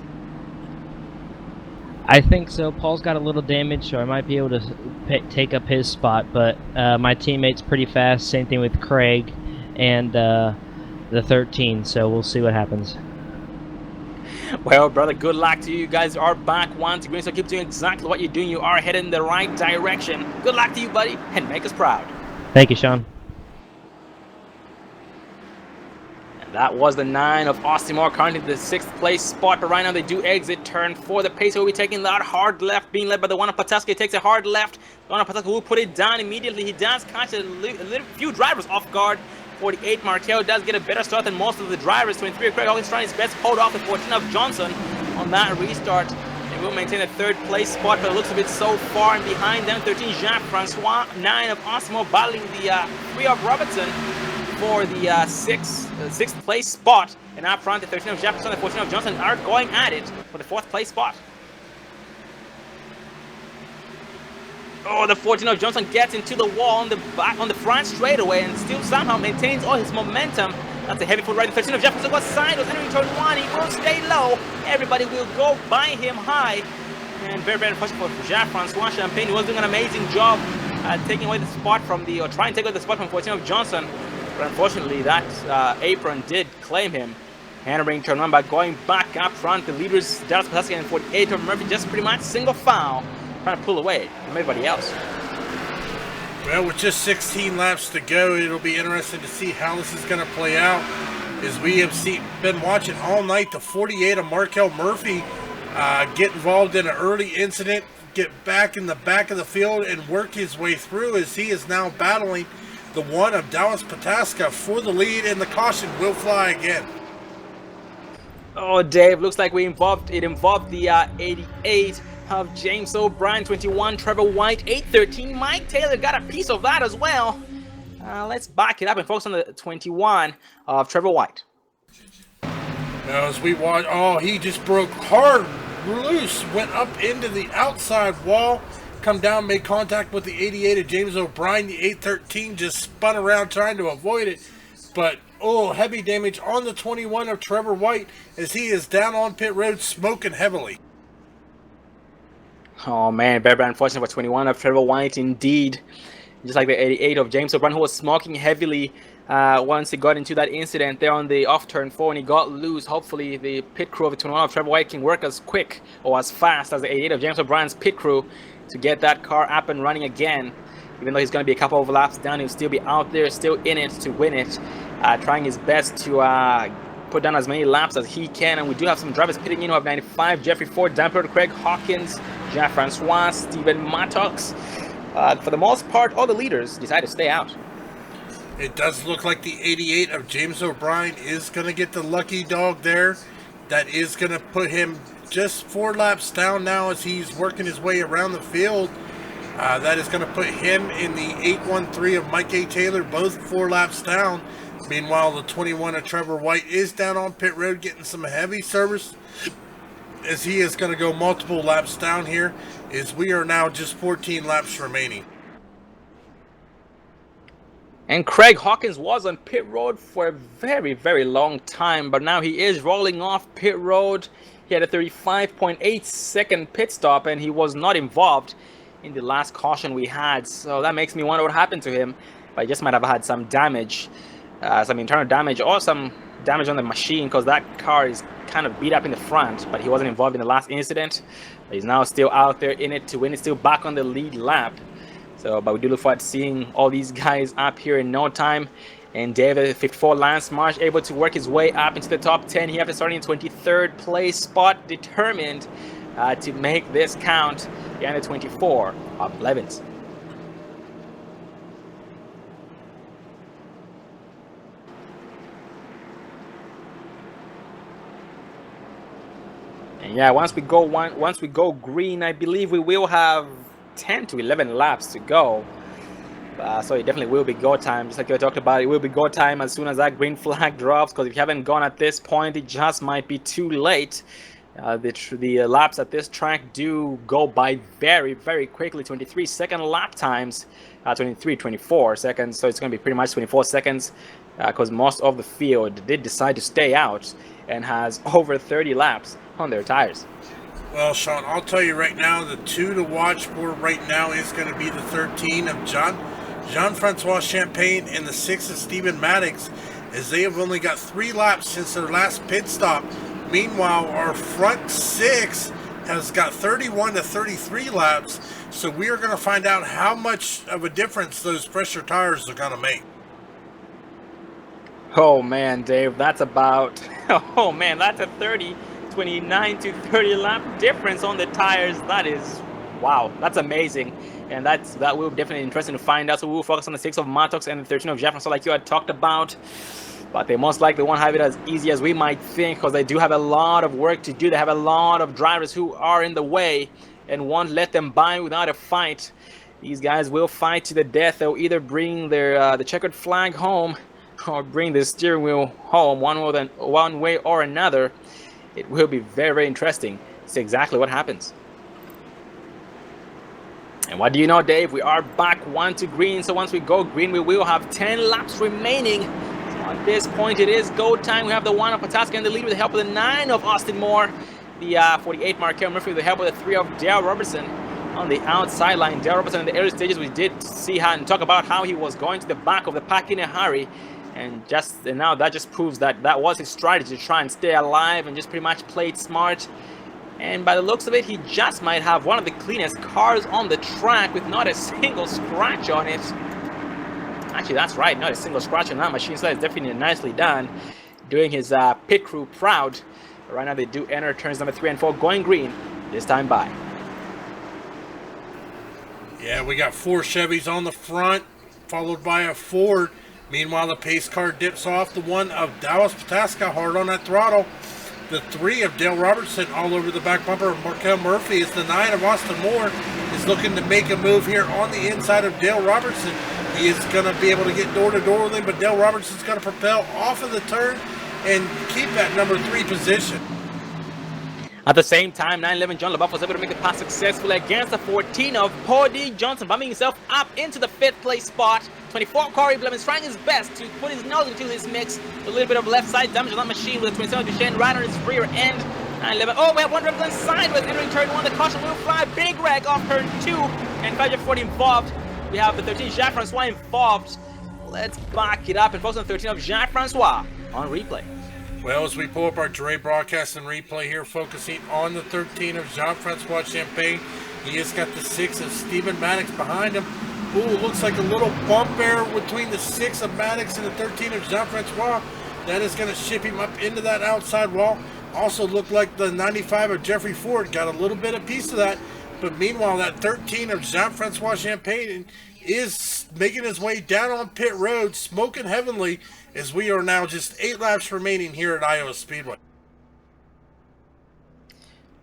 Speaker 9: I think so. Paul's got a little damage, so I might be able to take up his spot. But my teammate's pretty fast. Same thing with Craig and the 13. So we'll see what happens.
Speaker 1: Well, brother, good luck to you. You guys are back 1 to green, so keep doing exactly what you're doing. You are headed in the right direction. Good luck to you, buddy, and make us proud.
Speaker 9: Thank you, Sean.
Speaker 1: That was the 9 of Austin Moore, currently the 6th place spot, but right now they do exit turn 4. The pacer will be taking that hard left, being led by the 1 of Pataska. He takes a hard left. The 1 of Pataska will put it down immediately. He does catch a few drivers off guard. 48 Markel does get a better start than most of the drivers. 23 Craig Hawkins trying his best to hold off the 14 of Johnson on that restart. And will maintain a 3rd place spot, but it looks a bit so far and behind them. 13 Jean-Francois, 9 of Austin Moore battling the 3 of Robertson for the 6th place spot. And up front, the 13 of Jefferson and the 14 of Johnson are going at it for the 4th place spot. Oh, the 14 of Johnson gets into the wall on the back, on the front straightaway, and still somehow maintains all his momentum. That's a heavy foot right. The 13 of Jefferson was sideways entering turn 1. He will stay low. Everybody will go by him high. And very, very unfortunate for Jean-Francois Champagne. He was doing an amazing job taking away the spot from the, or trying to take away the spot from 14 of Johnson. But unfortunately, that apron did claim him. Entering turn 1 by going back up front. The leaders, Dallas Pataska and 48 of Murphy, just pretty much single file, trying to pull away from everybody else.
Speaker 2: Well, with just 16 laps to go, it'll be interesting to see how this is going to play out. As we have been watching all night, the 48 of Markel Murphy get involved in an early incident, get back in the back of the field, and work his way through as he is now battling the one of Dallas Pataska for the lead, and the caution will fly again.
Speaker 1: Oh, Dave, looks like it involved the 88 of James O'Brien, 21, Trevor White, 813. Mike Taylor got a piece of that as well. Let's back it up and focus on the 21 of Trevor White.
Speaker 2: Now as we watch, oh, he just broke hard loose, went up into the outside wall, come down, made contact with the 88 of James O'Brien. The 813 just spun around trying to avoid it, but oh, heavy damage on the 21 of Trevor White as he is down on pit road smoking heavily.
Speaker 1: Oh man, very unfortunate for 21 of Trevor White indeed. Just like the 88 of James O'Brien, who was smoking heavily once he got into that incident there on the off turn 4 and he got loose. Hopefully the pit crew of the 21 of Trevor White can work as quick or as fast as the 88 of James O'Brien's pit crew to get that car up and running again. Even though he's going to be a couple of laps down, he'll still be out there, still in it to win it, trying his best to put down as many laps as he can. And we do have some drivers pitting in who have 95, Jeffrey Ford, Damper, Craig Hawkins, Jean-Francois, Steven Mattox. For the most part, all the leaders decide to stay out.
Speaker 2: It does look like the 88 of James O'Brien is going to get the lucky dog there. That is going to put him just 4 laps down now as he's working his way around the field. That is going to put him in the 813 of Mike A. Taylor, both 4 laps down. Meanwhile, the 21 of Trevor White is down on pit road getting some heavy service as he is going to go multiple laps down here, as we are now just 14 laps remaining.
Speaker 1: And Craig Hawkins was on pit road for a very, very long time, but now he is rolling off pit road. He had a 35.8 second pit stop, and he was not involved in the last caution we had. So that makes me wonder what happened to him. But he just might have had some damage, some internal damage, or some damage on the machine, because that car is kind of beat up in the front, but he wasn't involved in the last incident. But he's now still out there in it to win it, still back on the lead lap. So, but we do look forward to seeing all these guys up here in no time. And David, 54, Lance Marsh, able to work his way up into the top 10 here after starting in 23rd place spot, determined to make this count. And the 24 of Levins. And yeah, once we go green, I believe we will have 10 to 11 laps to go. So it definitely will be go time. Just like I talked about, it will be go time as soon as that green flag drops, because if you haven't gone at this point, it just might be too late. The laps at this track do go by very, very quickly. 23-second lap times, 24 seconds. So it's going to be pretty much 24 seconds because most of the field did decide to stay out and has over 30 laps on their tires.
Speaker 2: Well, Sean, I'll tell you right now, the 2 to watch for right now is going to be the 13 of Jean-Francois Champagne and the 6 of Steven Maddox, as they have only got 3 laps since their last pit stop. Meanwhile, our front 6 has got 31 to 33 laps, so we are going to find out how much of a difference those pressure tires are going to make.
Speaker 1: Oh man, Dave, that's about, oh man, that's a 29 to 30 lap difference on the tires. That is, wow, that's amazing. And that will definitely be interesting to find out. So we will focus on the 6 of Mattox and the 13 of Jefferson, like you had talked about. But they most likely won't have it as easy as we might think, because they do have a lot of work to do. They have a lot of drivers who are in the way and won't let them by without a fight. These guys will fight to the death. They'll either bring their the checkered flag home or bring the steering wheel home, one way or another. It will be very, very interesting to see exactly what happens. And what do you know, Dave? We are back 1 to green. So once we go green, we will have 10 laps remaining. At this point, it is go time. We have the 1 of Pataska in the lead with the help of the 9 of Austin Moore. The 48 Markel Murphy with the help of the 3 of Dale Robertson on the outside line. Dale Robertson in the early stages, we did see how and talk about how he was going to the back of the pack in a hurry. And now that just proves that that was his strategy, to try and stay alive and just pretty much played smart. And by the looks of it, he just might have one of the cleanest cars on the track with not a single scratch on it. Actually, that's right, not a single scratch on that machine, so that's definitely nicely done. Doing his pit crew proud. Right now they do enter turns number 3 and 4, going green, this time by.
Speaker 2: Yeah, we got 4 Chevys on the front, followed by a Ford. Meanwhile, the pace car dips off the one of Dallas Pataska hard on that throttle. The 3 of Dale Robertson all over the back bumper of Markel Murphy. As the 9 of Austin Moore is looking to make a move here on the inside of Dale Robertson. He is going to be able to get door to door with him, but Dale Robertson's going to propel off of the turn and keep that number 3 position.
Speaker 1: At the same time, 911 John LaBeouf was able to make the pass successfully against the 14 of Paul D. Johnson, bumping himself up into the 5th place spot. 24 Corey Blevins trying his best to put his nose into this mix. A little bit of left side damage on that machine with a 27 Duchesne right on his rear end. 911. Oh, we have one driver going sideways entering turn 1. The caution will fly. Big wreck off turn 2. And 540 involved. We have the 13 Jacques Francois involved. Let's back it up and focus on 13 of Jacques Francois on replay.
Speaker 2: Well, as we pull up our Dre broadcast and replay here, focusing on the 13 of Jean-Francois Champagne. He has got the 6 of Stephen Maddox behind him. Ooh, looks like a little bump there between the 6 of Maddox and the 13 of Jean-Francois. That is going to ship him up into that outside wall. Also looked like the 95 of Jeffrey Ford got a little bit of piece of that. But meanwhile, that 13 of Jean-Francois Champagne is making his way down on pit road, smoking heavenly, as we are now just 8 laps remaining here at Iowa Speedway.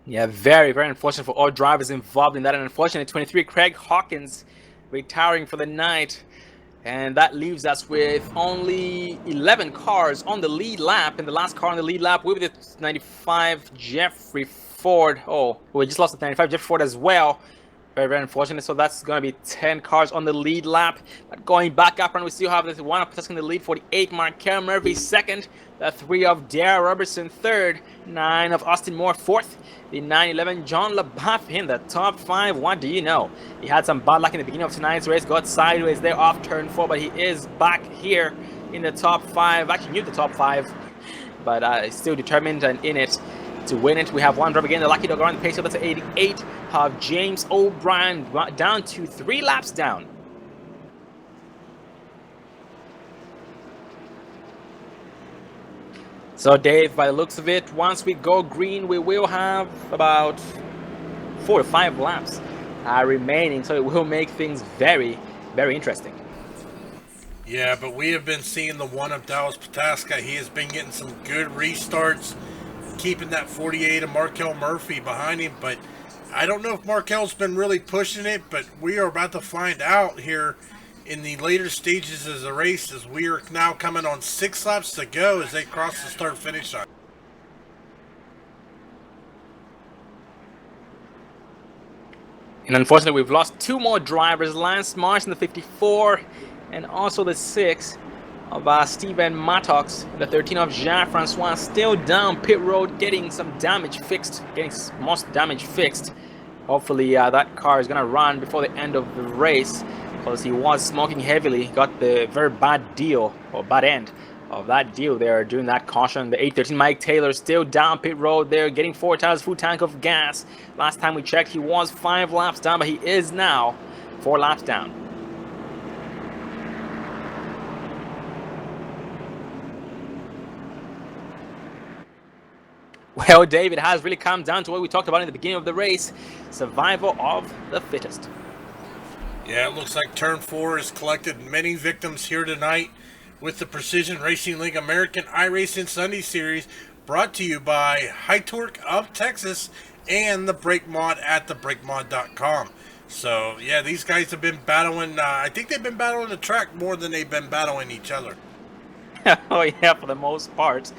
Speaker 1: Yeah, very, very unfortunate for all drivers involved in that. And unfortunately, 23 Craig Hawkins retiring for the night. And that leaves us with only 11 cars on the lead lap. And the last car on the lead lap will be the 95 Jeffrey Ford. Oh, we just lost the 95 Jeffrey Ford as well. Very, very unfortunate. So that's going to be 10 cars on the lead lap. But going back up, and we still have the 1 of Pataska in the lead, 48 Markel Murphy second, the 3 of Dare Robertson third, 9 of Austin Moore fourth, the 911 John LaBeouf in the top 5. What do you know? He had some bad luck in the beginning of tonight's race, got sideways there off turn 4, but he is back here in the top 5. Actually, new to the top 5, but still determined and in it to win it. We have one driver again, the lucky dog around the pace, so that's 88 of James O'Brien, down to 3 laps down. So Dave, by the looks of it, once we go green, we will have about 4 to 5 laps remaining, so it will make things very, very interesting.
Speaker 2: Yeah, but we have been seeing the 1 of Dallas Pataska. He has been getting some good restarts, keeping that 48 of Markel Murphy behind him, but I don't know if Markel's been really pushing it, but we are about to find out here in the later stages of the race, as we are now coming on 6 laps to go as they cross the start-finish line.
Speaker 1: And unfortunately, we've lost 2 more drivers, Lance Marsh in the 54, and also the 6 of Steven Mattox, the 13 of Jean-Francois, still down pit road, getting some damage fixed, getting most damage fixed. Hopefully that car is going to run before the end of the race, because he was smoking heavily. Got the very bad deal, or bad end of that deal there during that caution. The 813 Mike Taylor still down pit road there, getting 4 tires, full tank of gas. Last time we checked, he was 5 laps down, but he is now 4 laps down. Well, Dave, it has really come down to what we talked about in the beginning of the race, survival of the fittest.
Speaker 2: Yeah, it looks like Turn 4 has collected many victims here tonight with the Precision Racing League American iRacing Sunday Series, brought to you by High Torque of Texas and the Brake Mod at thebrakemod.com. So, yeah, these guys have been battling, I think they've been battling the track more than they've been battling each other.
Speaker 1: Oh, yeah, for the most part.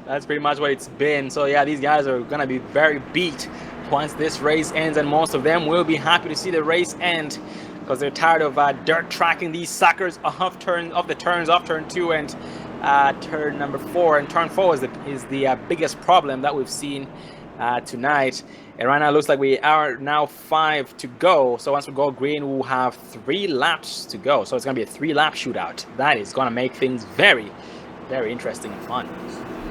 Speaker 1: That's pretty much what it's been. So, yeah, these guys are going to be very beat once this race ends, and most of them will be happy to see the race end, because they're tired of dirt tracking these suckers off the turns off turn 2 and turn number 4. And turn 4 is the biggest problem that we've seen tonight. And right now it looks like we are now 5 to go. So once we go green, we'll have 3 laps to go. So it's going to be a 3-lap shootout. That is going to make things very, very interesting and fun.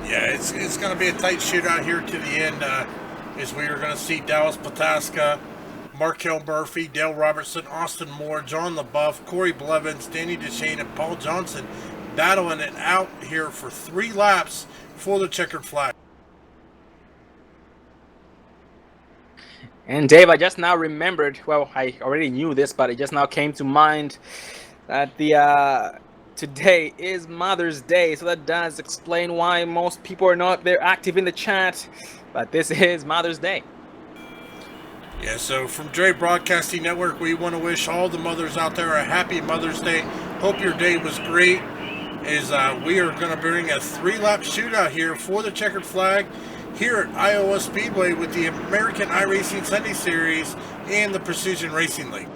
Speaker 2: Yeah, it's going to be a tight shootout here to the end, as we are going to see Dallas Pataska, Markel Murphy, Dale Robertson, Austin Moore, John LaBeouf, Corey Blevins, Danny Duchesne, and Paul Johnson battling it out here for 3 laps for the checkered flag.
Speaker 1: And Dave, I just now remembered, well, I already knew this, but it just now came to mind that the today is Mother's Day, so that does explain why most people are not there active in the chat. But this is Mother's Day.
Speaker 2: Yeah, so from Dre Broadcasting Network, we want to wish all the mothers out there a happy Mother's Day. Hope your day was great. We are going to bring a 3-lap shootout here for the checkered flag here at Iowa Speedway with the American iRacing Sunday Series and the Precision Racing League.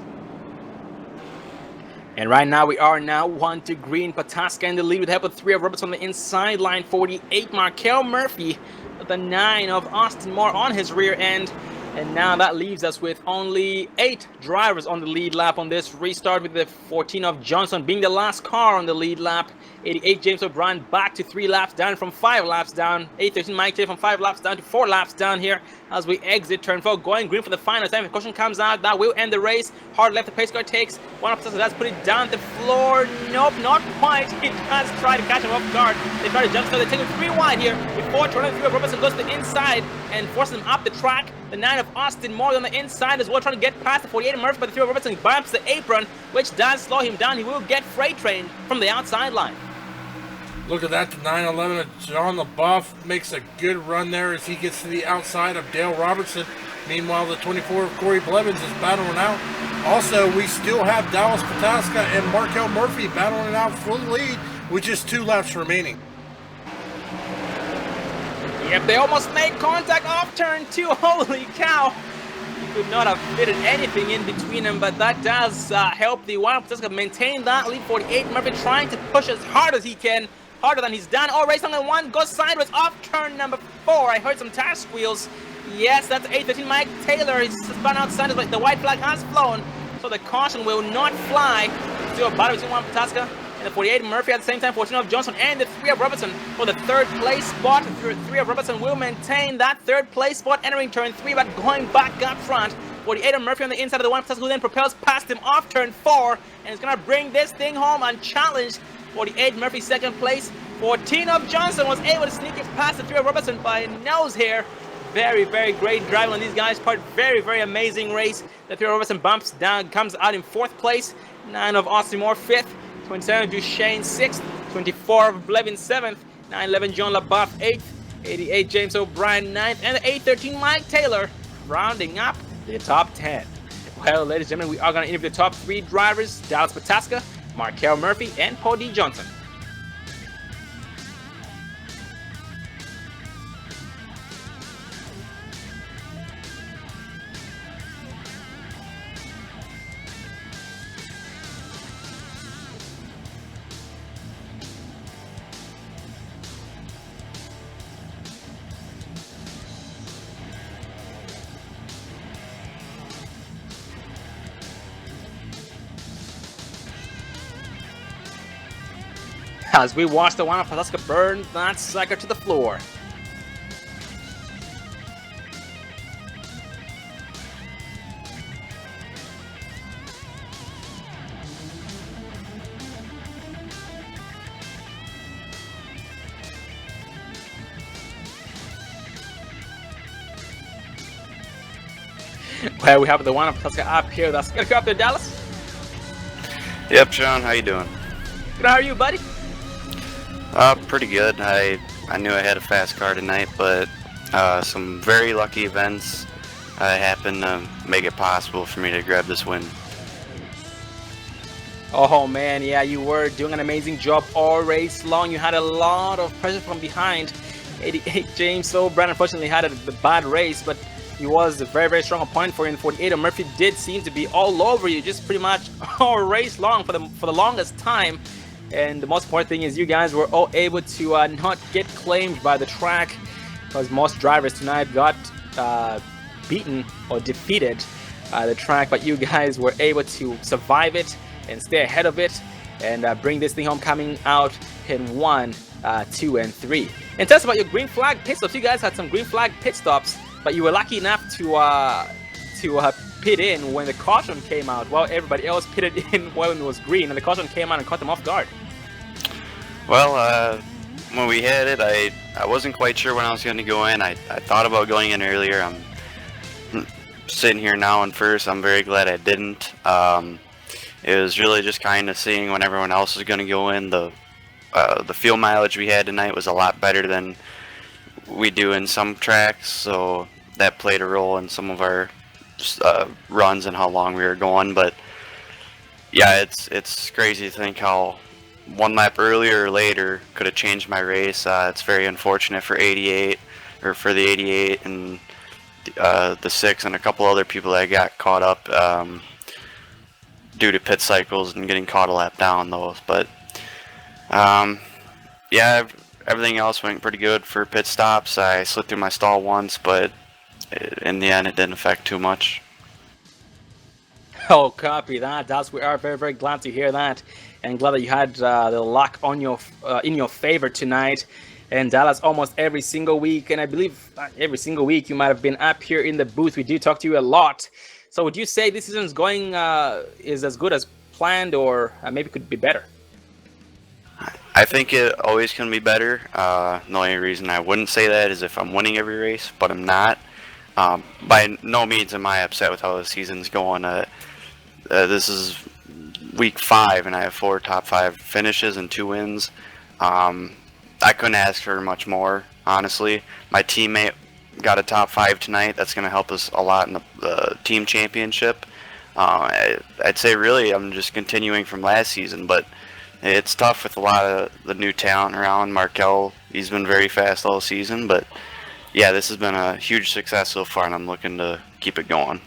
Speaker 1: And right now we are now 1-2 green. Pataska in the lead with help of 3 of Roberts on the inside line. 48 Markel Murphy with the 9 of Austin Moore on his rear end. And now that leaves us with only 8 drivers on the lead lap on this restart, with the 14 of Johnson being the last car on the lead lap. 88 James O'Brien back to 3 laps down from 5 laps down. 813 Mike Taylor from 5 laps down to 4 laps down here as we exit turn 4, going green for the final time. If caution comes out, that will end the race. Hard left, the pace car takes one up, so that's put it down the floor. Nope, not quite. He does try to catch him off guard. They try to jump, so they take him 3 wide here before turning 3 of Robertson goes to the inside and forces him up the track. The 9 of Austin Moore on the inside as well, trying to get past the 48 of Murphy, but the 3 of Robertson bumps the apron, which does slow him down. He will get freight trained from the outside line.
Speaker 2: Look at that, the 9-11 of John LaBeouf makes a good run there as he gets to the outside of Dale Robertson. Meanwhile, the 24 of Corey Blevins is battling out. Also, we still have Dallas Pataska and Markel Murphy battling out for the lead with just 2 laps remaining.
Speaker 1: Yep, they almost made contact off turn 2. Holy cow. He could not have fitted anything in between them, but that does help the Wild Pataska maintain that lead. 48 Murphy trying to push as hard as he can. Harder than he's done. Oh, race on the 1 goes sideways off turn number 4. I heard some tire squeals. Yes, that's 813 Mike Taylor. He's spun outside, but the white flag has flown, so the caution will not fly. Still a battle between Wild Pataska and the 48 Murphy at the same time. 14 of Johnson and the 3 of Robertson for the 3rd place spot. The 3 of Robertson will maintain that 3rd place spot entering turn 3, but going back up front. 48 of Murphy on the inside of the Wild Pataska, who then propels past him off turn 4 and is going to bring this thing home unchallenged. 48 Murphy 2nd place. 14 of Johnson was able to sneak it past the 3 of Robertson by a nose hair. Very, very great driving on these guys' part. Very, very amazing race. The 3 of Robertson bumps down, comes out in 4th place. 9 of Austin Moore 5th. 27 of Duchesne 6th. 24 of Blevin 7th. 911 John LaBeouf 8th. 88 James O'Brien 9th. And the 813 Mike Taylor rounding up the top 10. Well, ladies and gentlemen, we are going to interview the top 3 drivers: Dallas Pataska, Markel Murphy, and Paul D. Johnson. As we watch the Wild Pataska burn that sucker to the floor. Well, we have the Wild Pataska up here. That's gonna go up there, Dallas.
Speaker 10: Yep, Sean, how you doing?
Speaker 1: Good, how are you, buddy?
Speaker 10: Pretty good. I knew I had a fast car tonight, but some very lucky events happened to make it possible for me to grab this win.
Speaker 1: Oh man, yeah, you were doing an amazing job all race long. You had a lot of pressure from behind. 88 James O'Brien unfortunately had a bad race, but he was a very, very strong opponent for you. And 48 Murphy did seem to be all over you just pretty much all race long for the longest time. And the most important thing is you guys were all able to not get claimed by the track, because most drivers tonight got beaten or defeated by the track, but you guys were able to survive it and stay ahead of it and bring this thing home, coming out in 1, 2, and 3. And tell us about your green flag pit stops. You guys had some green flag pit stops, but you were lucky enough to pit in when the caution came out, while everybody else pitted in when it was green, and the caution came out and caught them off guard.
Speaker 10: Well, when we had it, I wasn't quite sure when I was going to go in. I thought about going in earlier. I'm sitting here now in first. I'm very glad I didn't. It was really just kind of seeing when everyone else was going to go in. The fuel mileage we had tonight was a lot better than we do in some tracks, so that played a role in some of our runs and how long we were going. But yeah, it's crazy to think how one lap earlier or later could have changed my race. It's very unfortunate for 88 or for the 88 and the 6 and a couple other people that got caught up due to pit cycles and getting caught a lap down those. But yeah, everything else went pretty good for pit stops. I slipped through my stall once, but in the end it didn't affect too much.
Speaker 1: Oh, copy that. We are very, very glad to hear that, and glad that you had the luck on your in your favor tonight. And Dallas, almost every single week, and I believe every single week you might have been up here in the booth. We do talk to you a lot. So would you say this season's going is as good as planned, or maybe could be better?
Speaker 10: I think it always can be better. The only reason I wouldn't say that is if I'm winning every race, but I'm not. By no means am I upset with how the season's going. This is week 5, and I have 4 top 5 finishes and 2 wins. I couldn't ask for much more, honestly. My teammate got a top 5 tonight. That's going to help us a lot in the team championship. I'd say really I'm just continuing from last season, but it's tough with a lot of the new talent around. Markel, he's been very fast all season, but yeah, this has been a huge success so far, and I'm looking to keep it going.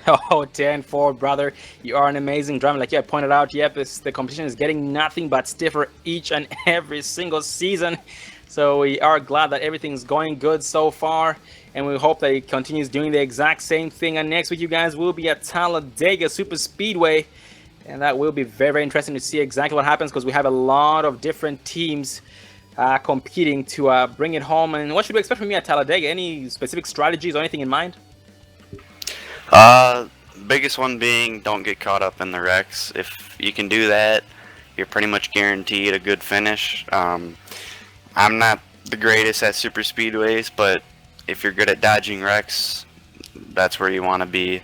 Speaker 1: Oh, 10-4, brother. You are an amazing driver. Like you pointed out, yep, the competition is getting nothing but stiffer each and every single season. So we are glad that everything's going good so far, and we hope that it continues doing the exact same thing. And next week, you guys will be at Talladega Super Speedway, and that will be very, very interesting to see exactly what happens, because we have a lot of different teams competing to bring it home. And what should we expect from you at Talladega? Any specific strategies or anything in mind?
Speaker 10: Biggest one being don't get caught up in the wrecks. If you can do that, you're pretty much guaranteed a good finish. I'm not the greatest at super speedways, but if you're good at dodging wrecks, that's where you want to be.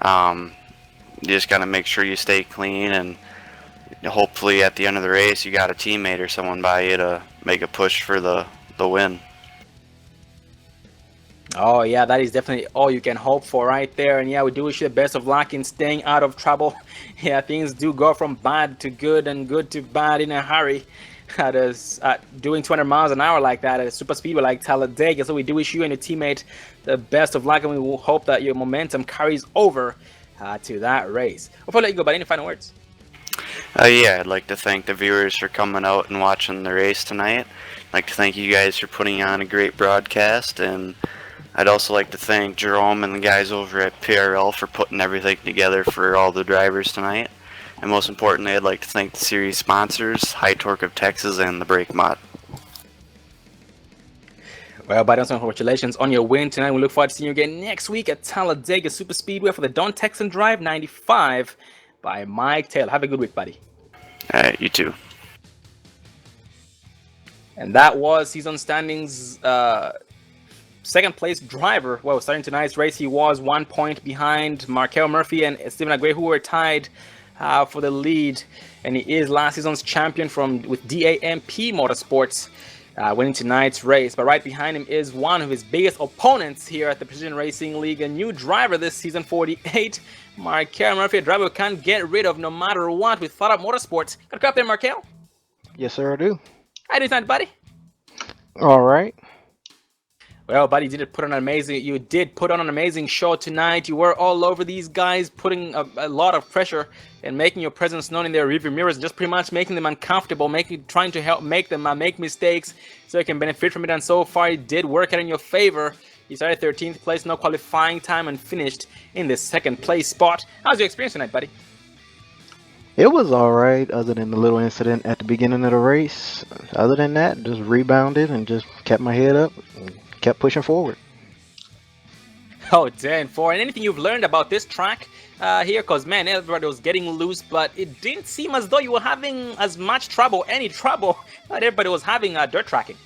Speaker 10: You just got to make sure you stay clean, and hopefully at the end of the race you got a teammate or someone by you to make a push for the win.
Speaker 1: Oh yeah, that is definitely all you can hope for right there. And yeah, we do wish you the best of luck in staying out of trouble. Yeah, things do go from bad to good and good to bad in a hurry. Doing 200 miles an hour like that at a super speedway like Talladega. So we do wish you and your teammate the best of luck, and we will hope that your momentum carries over to that race. Before I let you go, but any final words?
Speaker 10: Yeah, I'd like to thank the viewers for coming out and watching the race tonight. I'd like to thank you guys for putting on a great broadcast, and I'd also like to thank Jerome and the guys over at PRL for putting everything together for all the drivers tonight. And most importantly, I'd like to thank the series sponsors, High Torque of Texas and the Brake Mod.
Speaker 1: Well, buddy, congratulations on your win tonight. We look forward to seeing you again next week at Talladega Super Speedway for the Don Texan Drive 95 by Mike Taylor. Have a good week, buddy.
Speaker 10: All right, you too.
Speaker 1: And that was season standings second place driver. Well, starting tonight's race, he was 1 point behind Markel Murphy and Stephen Aguirre, who were tied for the lead. And he is last season's champion with DAMP Motorsports, winning tonight's race. But right behind him is one of his biggest opponents here at the Precision Racing League, a new driver this season, 48, Markel Murphy, a driver we can't get rid of no matter what with Thought Up Motorsports. Got to go up there, Markel.
Speaker 11: Yes, sir, I do.
Speaker 1: How you doing tonight, buddy?
Speaker 11: All right.
Speaker 1: Well, buddy, you did put on an amazing show tonight. You were all over these guys, putting a lot of pressure and making your presence known in their rearview mirrors, just pretty much making them uncomfortable, trying to help make them make mistakes so you can benefit from it. And so far, it did work out in your favor. You started 13th place, no qualifying time, and finished in the second place spot. How's your experience tonight, buddy?
Speaker 11: It was all right, other than the little incident at the beginning of the race. Other than that, just rebounded and just kept my head up and kept pushing forward.
Speaker 1: Oh, 10-4. And anything you've learned about this track here? Because, man, everybody was getting loose, but it didn't seem as though you were having as much trouble, any trouble, that everybody was having dirt tracking.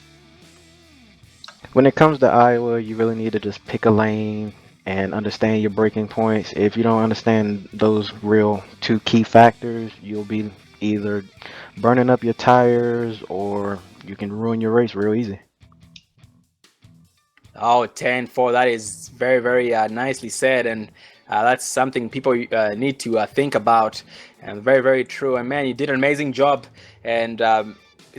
Speaker 11: When it comes to Iowa, you really need to just pick a lane and understand your braking points. If you don't understand those real two key factors, you'll be either burning up your tires or you can ruin your race real easy.
Speaker 1: Oh, 10-4. That is very, very nicely said. And that's something people need to think about. And very, very true. And man, you did an amazing job and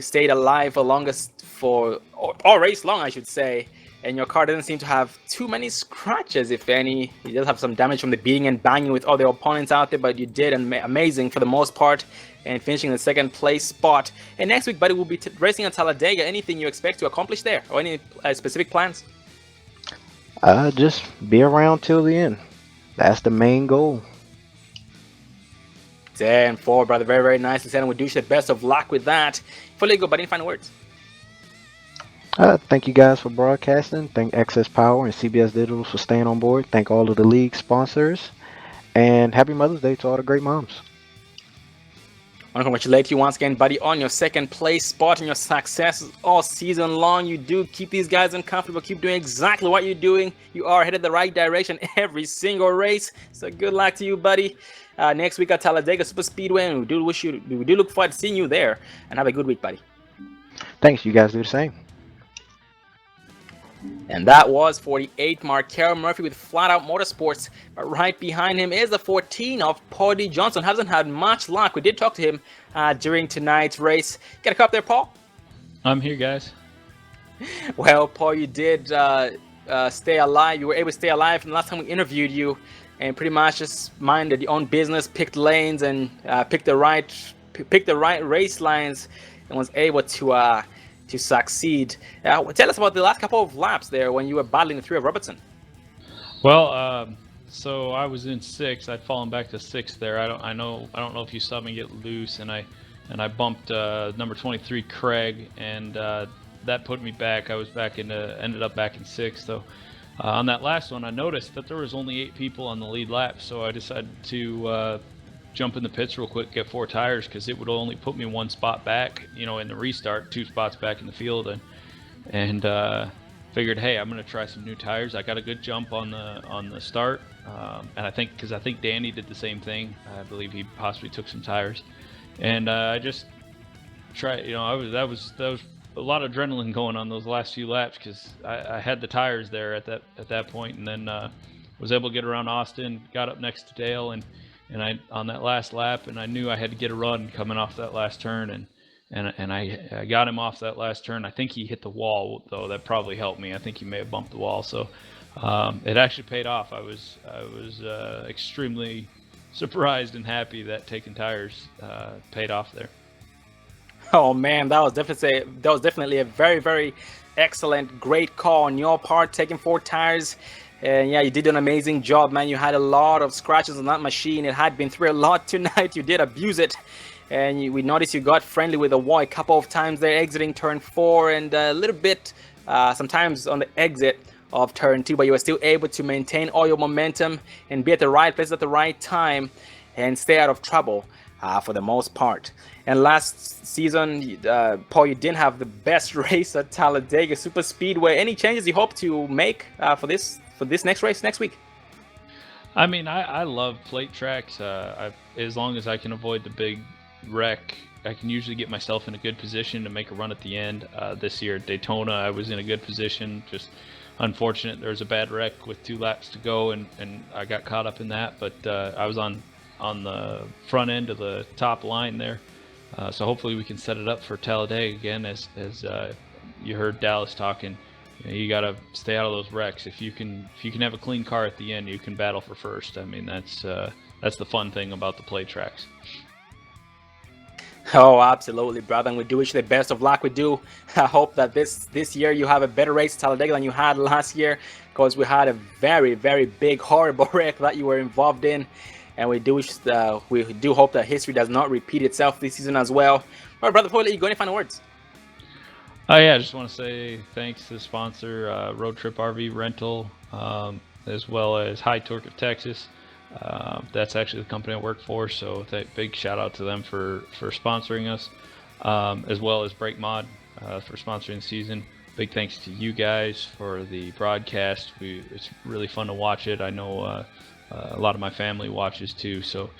Speaker 1: stayed alive for longest for all race long, I should say. And your car doesn't seem to have too many scratches, if any. You just have some damage from the beating and banging with other opponents out there, but you did amazing for the most part and finishing in the second place spot. And next week, buddy, we'll be racing at Talladega. Anything you expect to accomplish there or any specific plans?
Speaker 11: Just be around till the end. That's the main goal.
Speaker 1: 10-4, brother. Very, very nicely said. And we do wish you the best of luck with that. Before you go, buddy, any final words?
Speaker 11: Thank you guys for broadcasting. Thank Access Power and CBS Digital for staying on board. Thank all of the league sponsors. And happy Mother's Day to all the great moms.
Speaker 1: I want to congratulate you once again, buddy, on your second place spot and your success all season long. You do keep these guys uncomfortable. Keep doing exactly what you're doing. You are headed the right direction every single race. So good luck to you, buddy. Next week at Talladega Super Speedway, and we do look forward to seeing you there. And have a good week, buddy.
Speaker 11: Thanks. You guys do the same.
Speaker 1: And that was 48 Markel Murphy with Flat Out Motorsports. But right behind him is the 14 of Paul D. Johnson. Hasn't had much luck. We did talk to him during tonight's race. Get a cup there, Paul?
Speaker 7: I'm here, guys.
Speaker 1: Well, Paul, you did stay alive. You were able to stay alive from the last time we interviewed you, and pretty much just minded your own business, picked lanes, and picked the right race lines, and was able to succeed. Tell us about the last couple of laps there when you were battling the three of Robertson.
Speaker 7: Well, so I was in sixth. I'd fallen back to sixth there. I don't know if you saw me get loose, and I bumped number 23 Craig, and that put me back. I was ended up back in sixth. So on that last one, I noticed that there was only 8 people on the lead lap, so I decided to jump in the pits real quick, get 4 tires, because it would only put me 1 spot back, in the restart, 2 spots back in the field, and figured, hey, I'm gonna try some new tires. I got a good jump on the start, and I think Danny did the same thing. I believe he possibly took some tires, and I just tried. That was a lot of adrenaline going on those last few laps, because I had the tires there at that point, and then was able to get around Austin, got up next to Dale, and I on that last lap, and I knew I had to get a run coming off that last turn, and I got him off that last turn. I think he hit the wall, though. That probably helped me. I think he may have bumped the wall, so it actually paid off. I was extremely surprised and happy that taking tires paid off there.
Speaker 1: Oh man, that was definitely a very, very excellent, great call on your part, taking 4 tires. And yeah, you did an amazing job, man. You had a lot of scratches on that machine. It had been through a lot tonight. You did abuse it. And we noticed you got friendly with the wall a couple of times there, exiting turn 4 and a little bit sometimes on the exit of turn 2. But you were still able to maintain all your momentum and be at the right place at the right time and stay out of trouble for the most part. And last season, Paul, you didn't have the best race at Talladega Super Speedway. Any changes you hope to make for this next race next week?
Speaker 7: I mean, I love plate tracks. As long as I can avoid the big wreck, I can usually get myself in a good position to make a run at the end. This year at Daytona, I was in a good position. Just unfortunate there was a bad wreck with 2 laps to go, and I got caught up in that. But I was on the front end of the top line there. So hopefully we can set it up for Talladega again, as you heard Dallas talking. You got to stay out of those wrecks. If you can have a clean car at the end, you can battle for first. I mean, that's the fun thing about the plate tracks.
Speaker 1: Oh, absolutely, brother. And we do wish you the best of luck. We do hope that this year you have a better race at Talladega than you had last year, because we had a very, very big, horrible wreck that you were involved in. And we do hope that history does not repeat itself this season as well. All right, brother, before we let you go, any final words?
Speaker 7: Yeah, I just want to say thanks to the sponsor, Road Trip RV Rental, as well as High Torque of Texas. That's actually the company I work for, so big shout out to them for sponsoring us, as well as Brake Mod for sponsoring the season. big thanks to you guys for the broadcast. It's really fun to watch it. I know a lot of my family watches too, so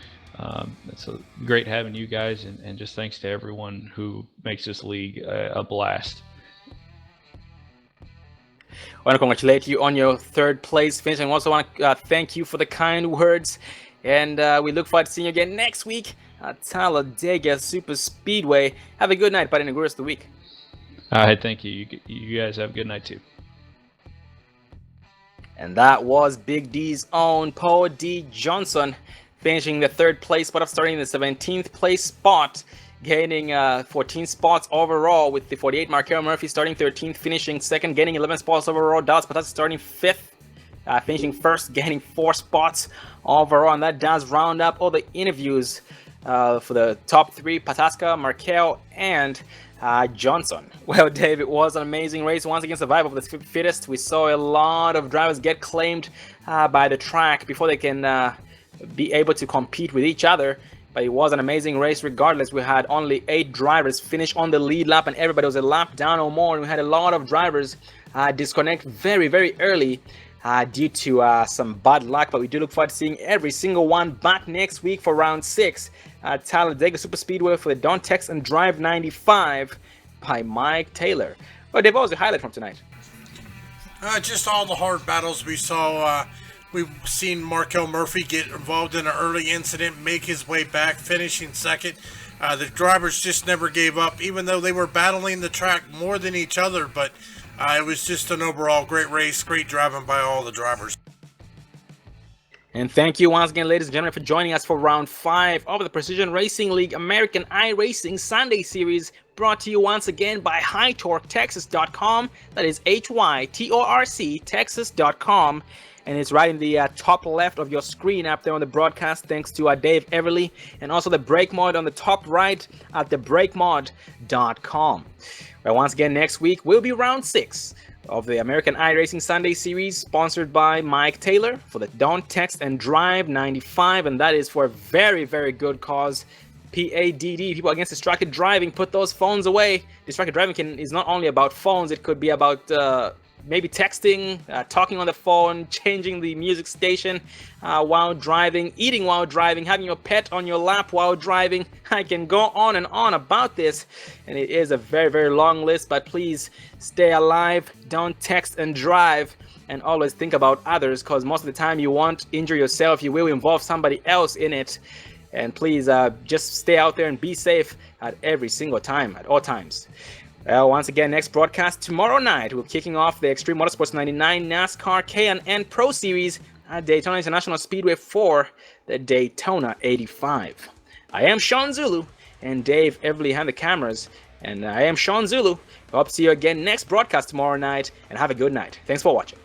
Speaker 7: it's great having you guys, and just thanks to everyone who makes this league a blast.
Speaker 1: I want to congratulate you on your third place finish, and also want to thank you for the kind words. And we look forward to seeing you again next week at Talladega Super Speedway. Have a good night, buddy, and a good rest of the week.
Speaker 7: All right, thank you. You guys have a good night too.
Speaker 1: And that was Big D's own Paul D. Johnson, finishing the third place spot, starting in the 17th place spot, gaining 14 spots overall, with the 48 Markel Murphy starting 13th, finishing second, gaining 11 spots overall. Dallas Patas starting 5th, finishing first, gaining 4 spots overall. And that does round up all the interviews for the top 3, Pataska, Markel, and Johnson. Well, Dave, it was an amazing race. Once again, survival of the fittest. We saw a lot of drivers get claimed by the track before they can be able to compete with each other. But it was an amazing race regardless. We had only 8 drivers finish on the lead lap, and everybody was a lap down or more. And we had a lot of drivers disconnect very, very early due to some bad luck. But we do look forward to seeing every single one back next week for round 6 at Talladega Super Speedway for the Don't Text and Drive 95 by Mike Taylor. Well, Dave, what was the highlight from tonight?
Speaker 2: Just all the hard battles we saw. We've seen Markel Murphy get involved in an early incident, make his way back, finishing second. The drivers just never gave up, even though they were battling the track more than each other. But it was just an overall great race, great driving by all the drivers.
Speaker 1: And thank you once again, ladies and gentlemen, for joining us for round 5 of the Precision Racing League American iRacing Sunday Series, brought to you once again by HyTorqueTexas.com. That is HYTORC Texas.com. And it's right in the top left of your screen up there on the broadcast, thanks to Dave Everly, and also the brake mod on the top right at thebrakemod.com. Well, once again, next week will be round 6 of the American iRacing Sunday Series, sponsored by Mike Taylor for the Don't Text and Drive 95, and that is for a very, very good cause. PADD, People Against Distracted Driving. Put those phones away. Distracted driving is not only about phones, it could be about maybe texting, talking on the phone, changing the music station while driving, eating while driving, having your pet on your lap while driving. I can go on and on about this, and it is a very, very long list, but please stay alive, don't text and drive, and always think about others, because most of the time you won't injure yourself, you will involve somebody else in it. And please just stay out there and be safe at every single time, at all times. Well, once again, next broadcast tomorrow night. We're kicking off the Extreme Motorsports 99 NASCAR K&N Pro Series at Daytona International Speedway for the Daytona 85. I am Sean Zulu, and Dave Everly behind the cameras. And I am Sean Zulu. Hope to see you again next broadcast tomorrow night, and have a good night. Thanks for watching.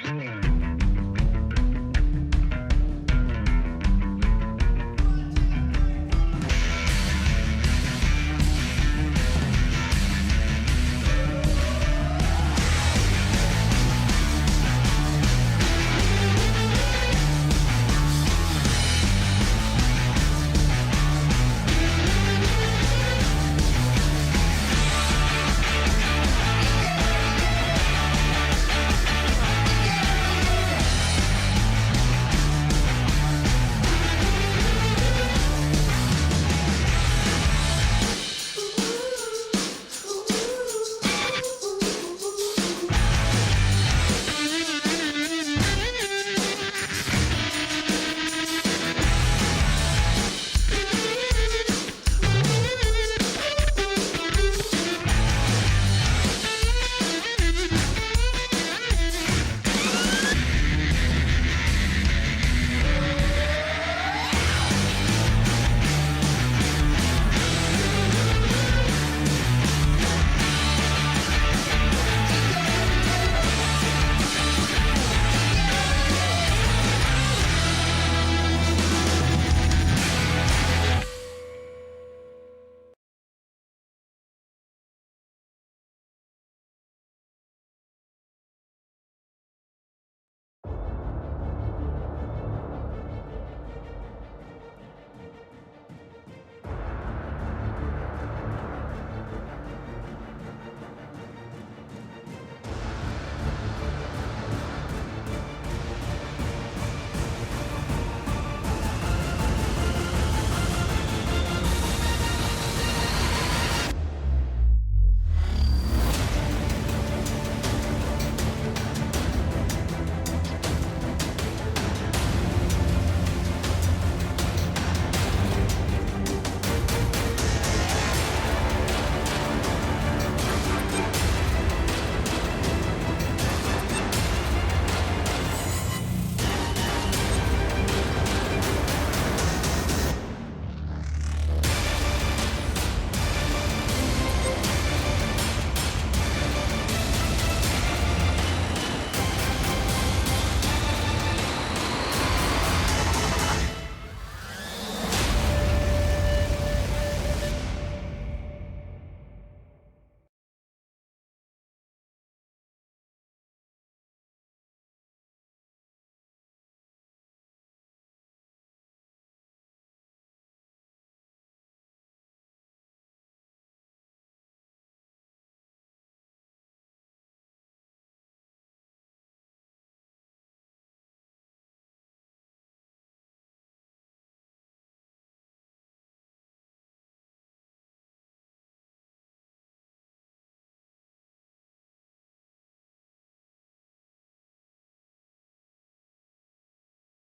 Speaker 12: Mm-hmm.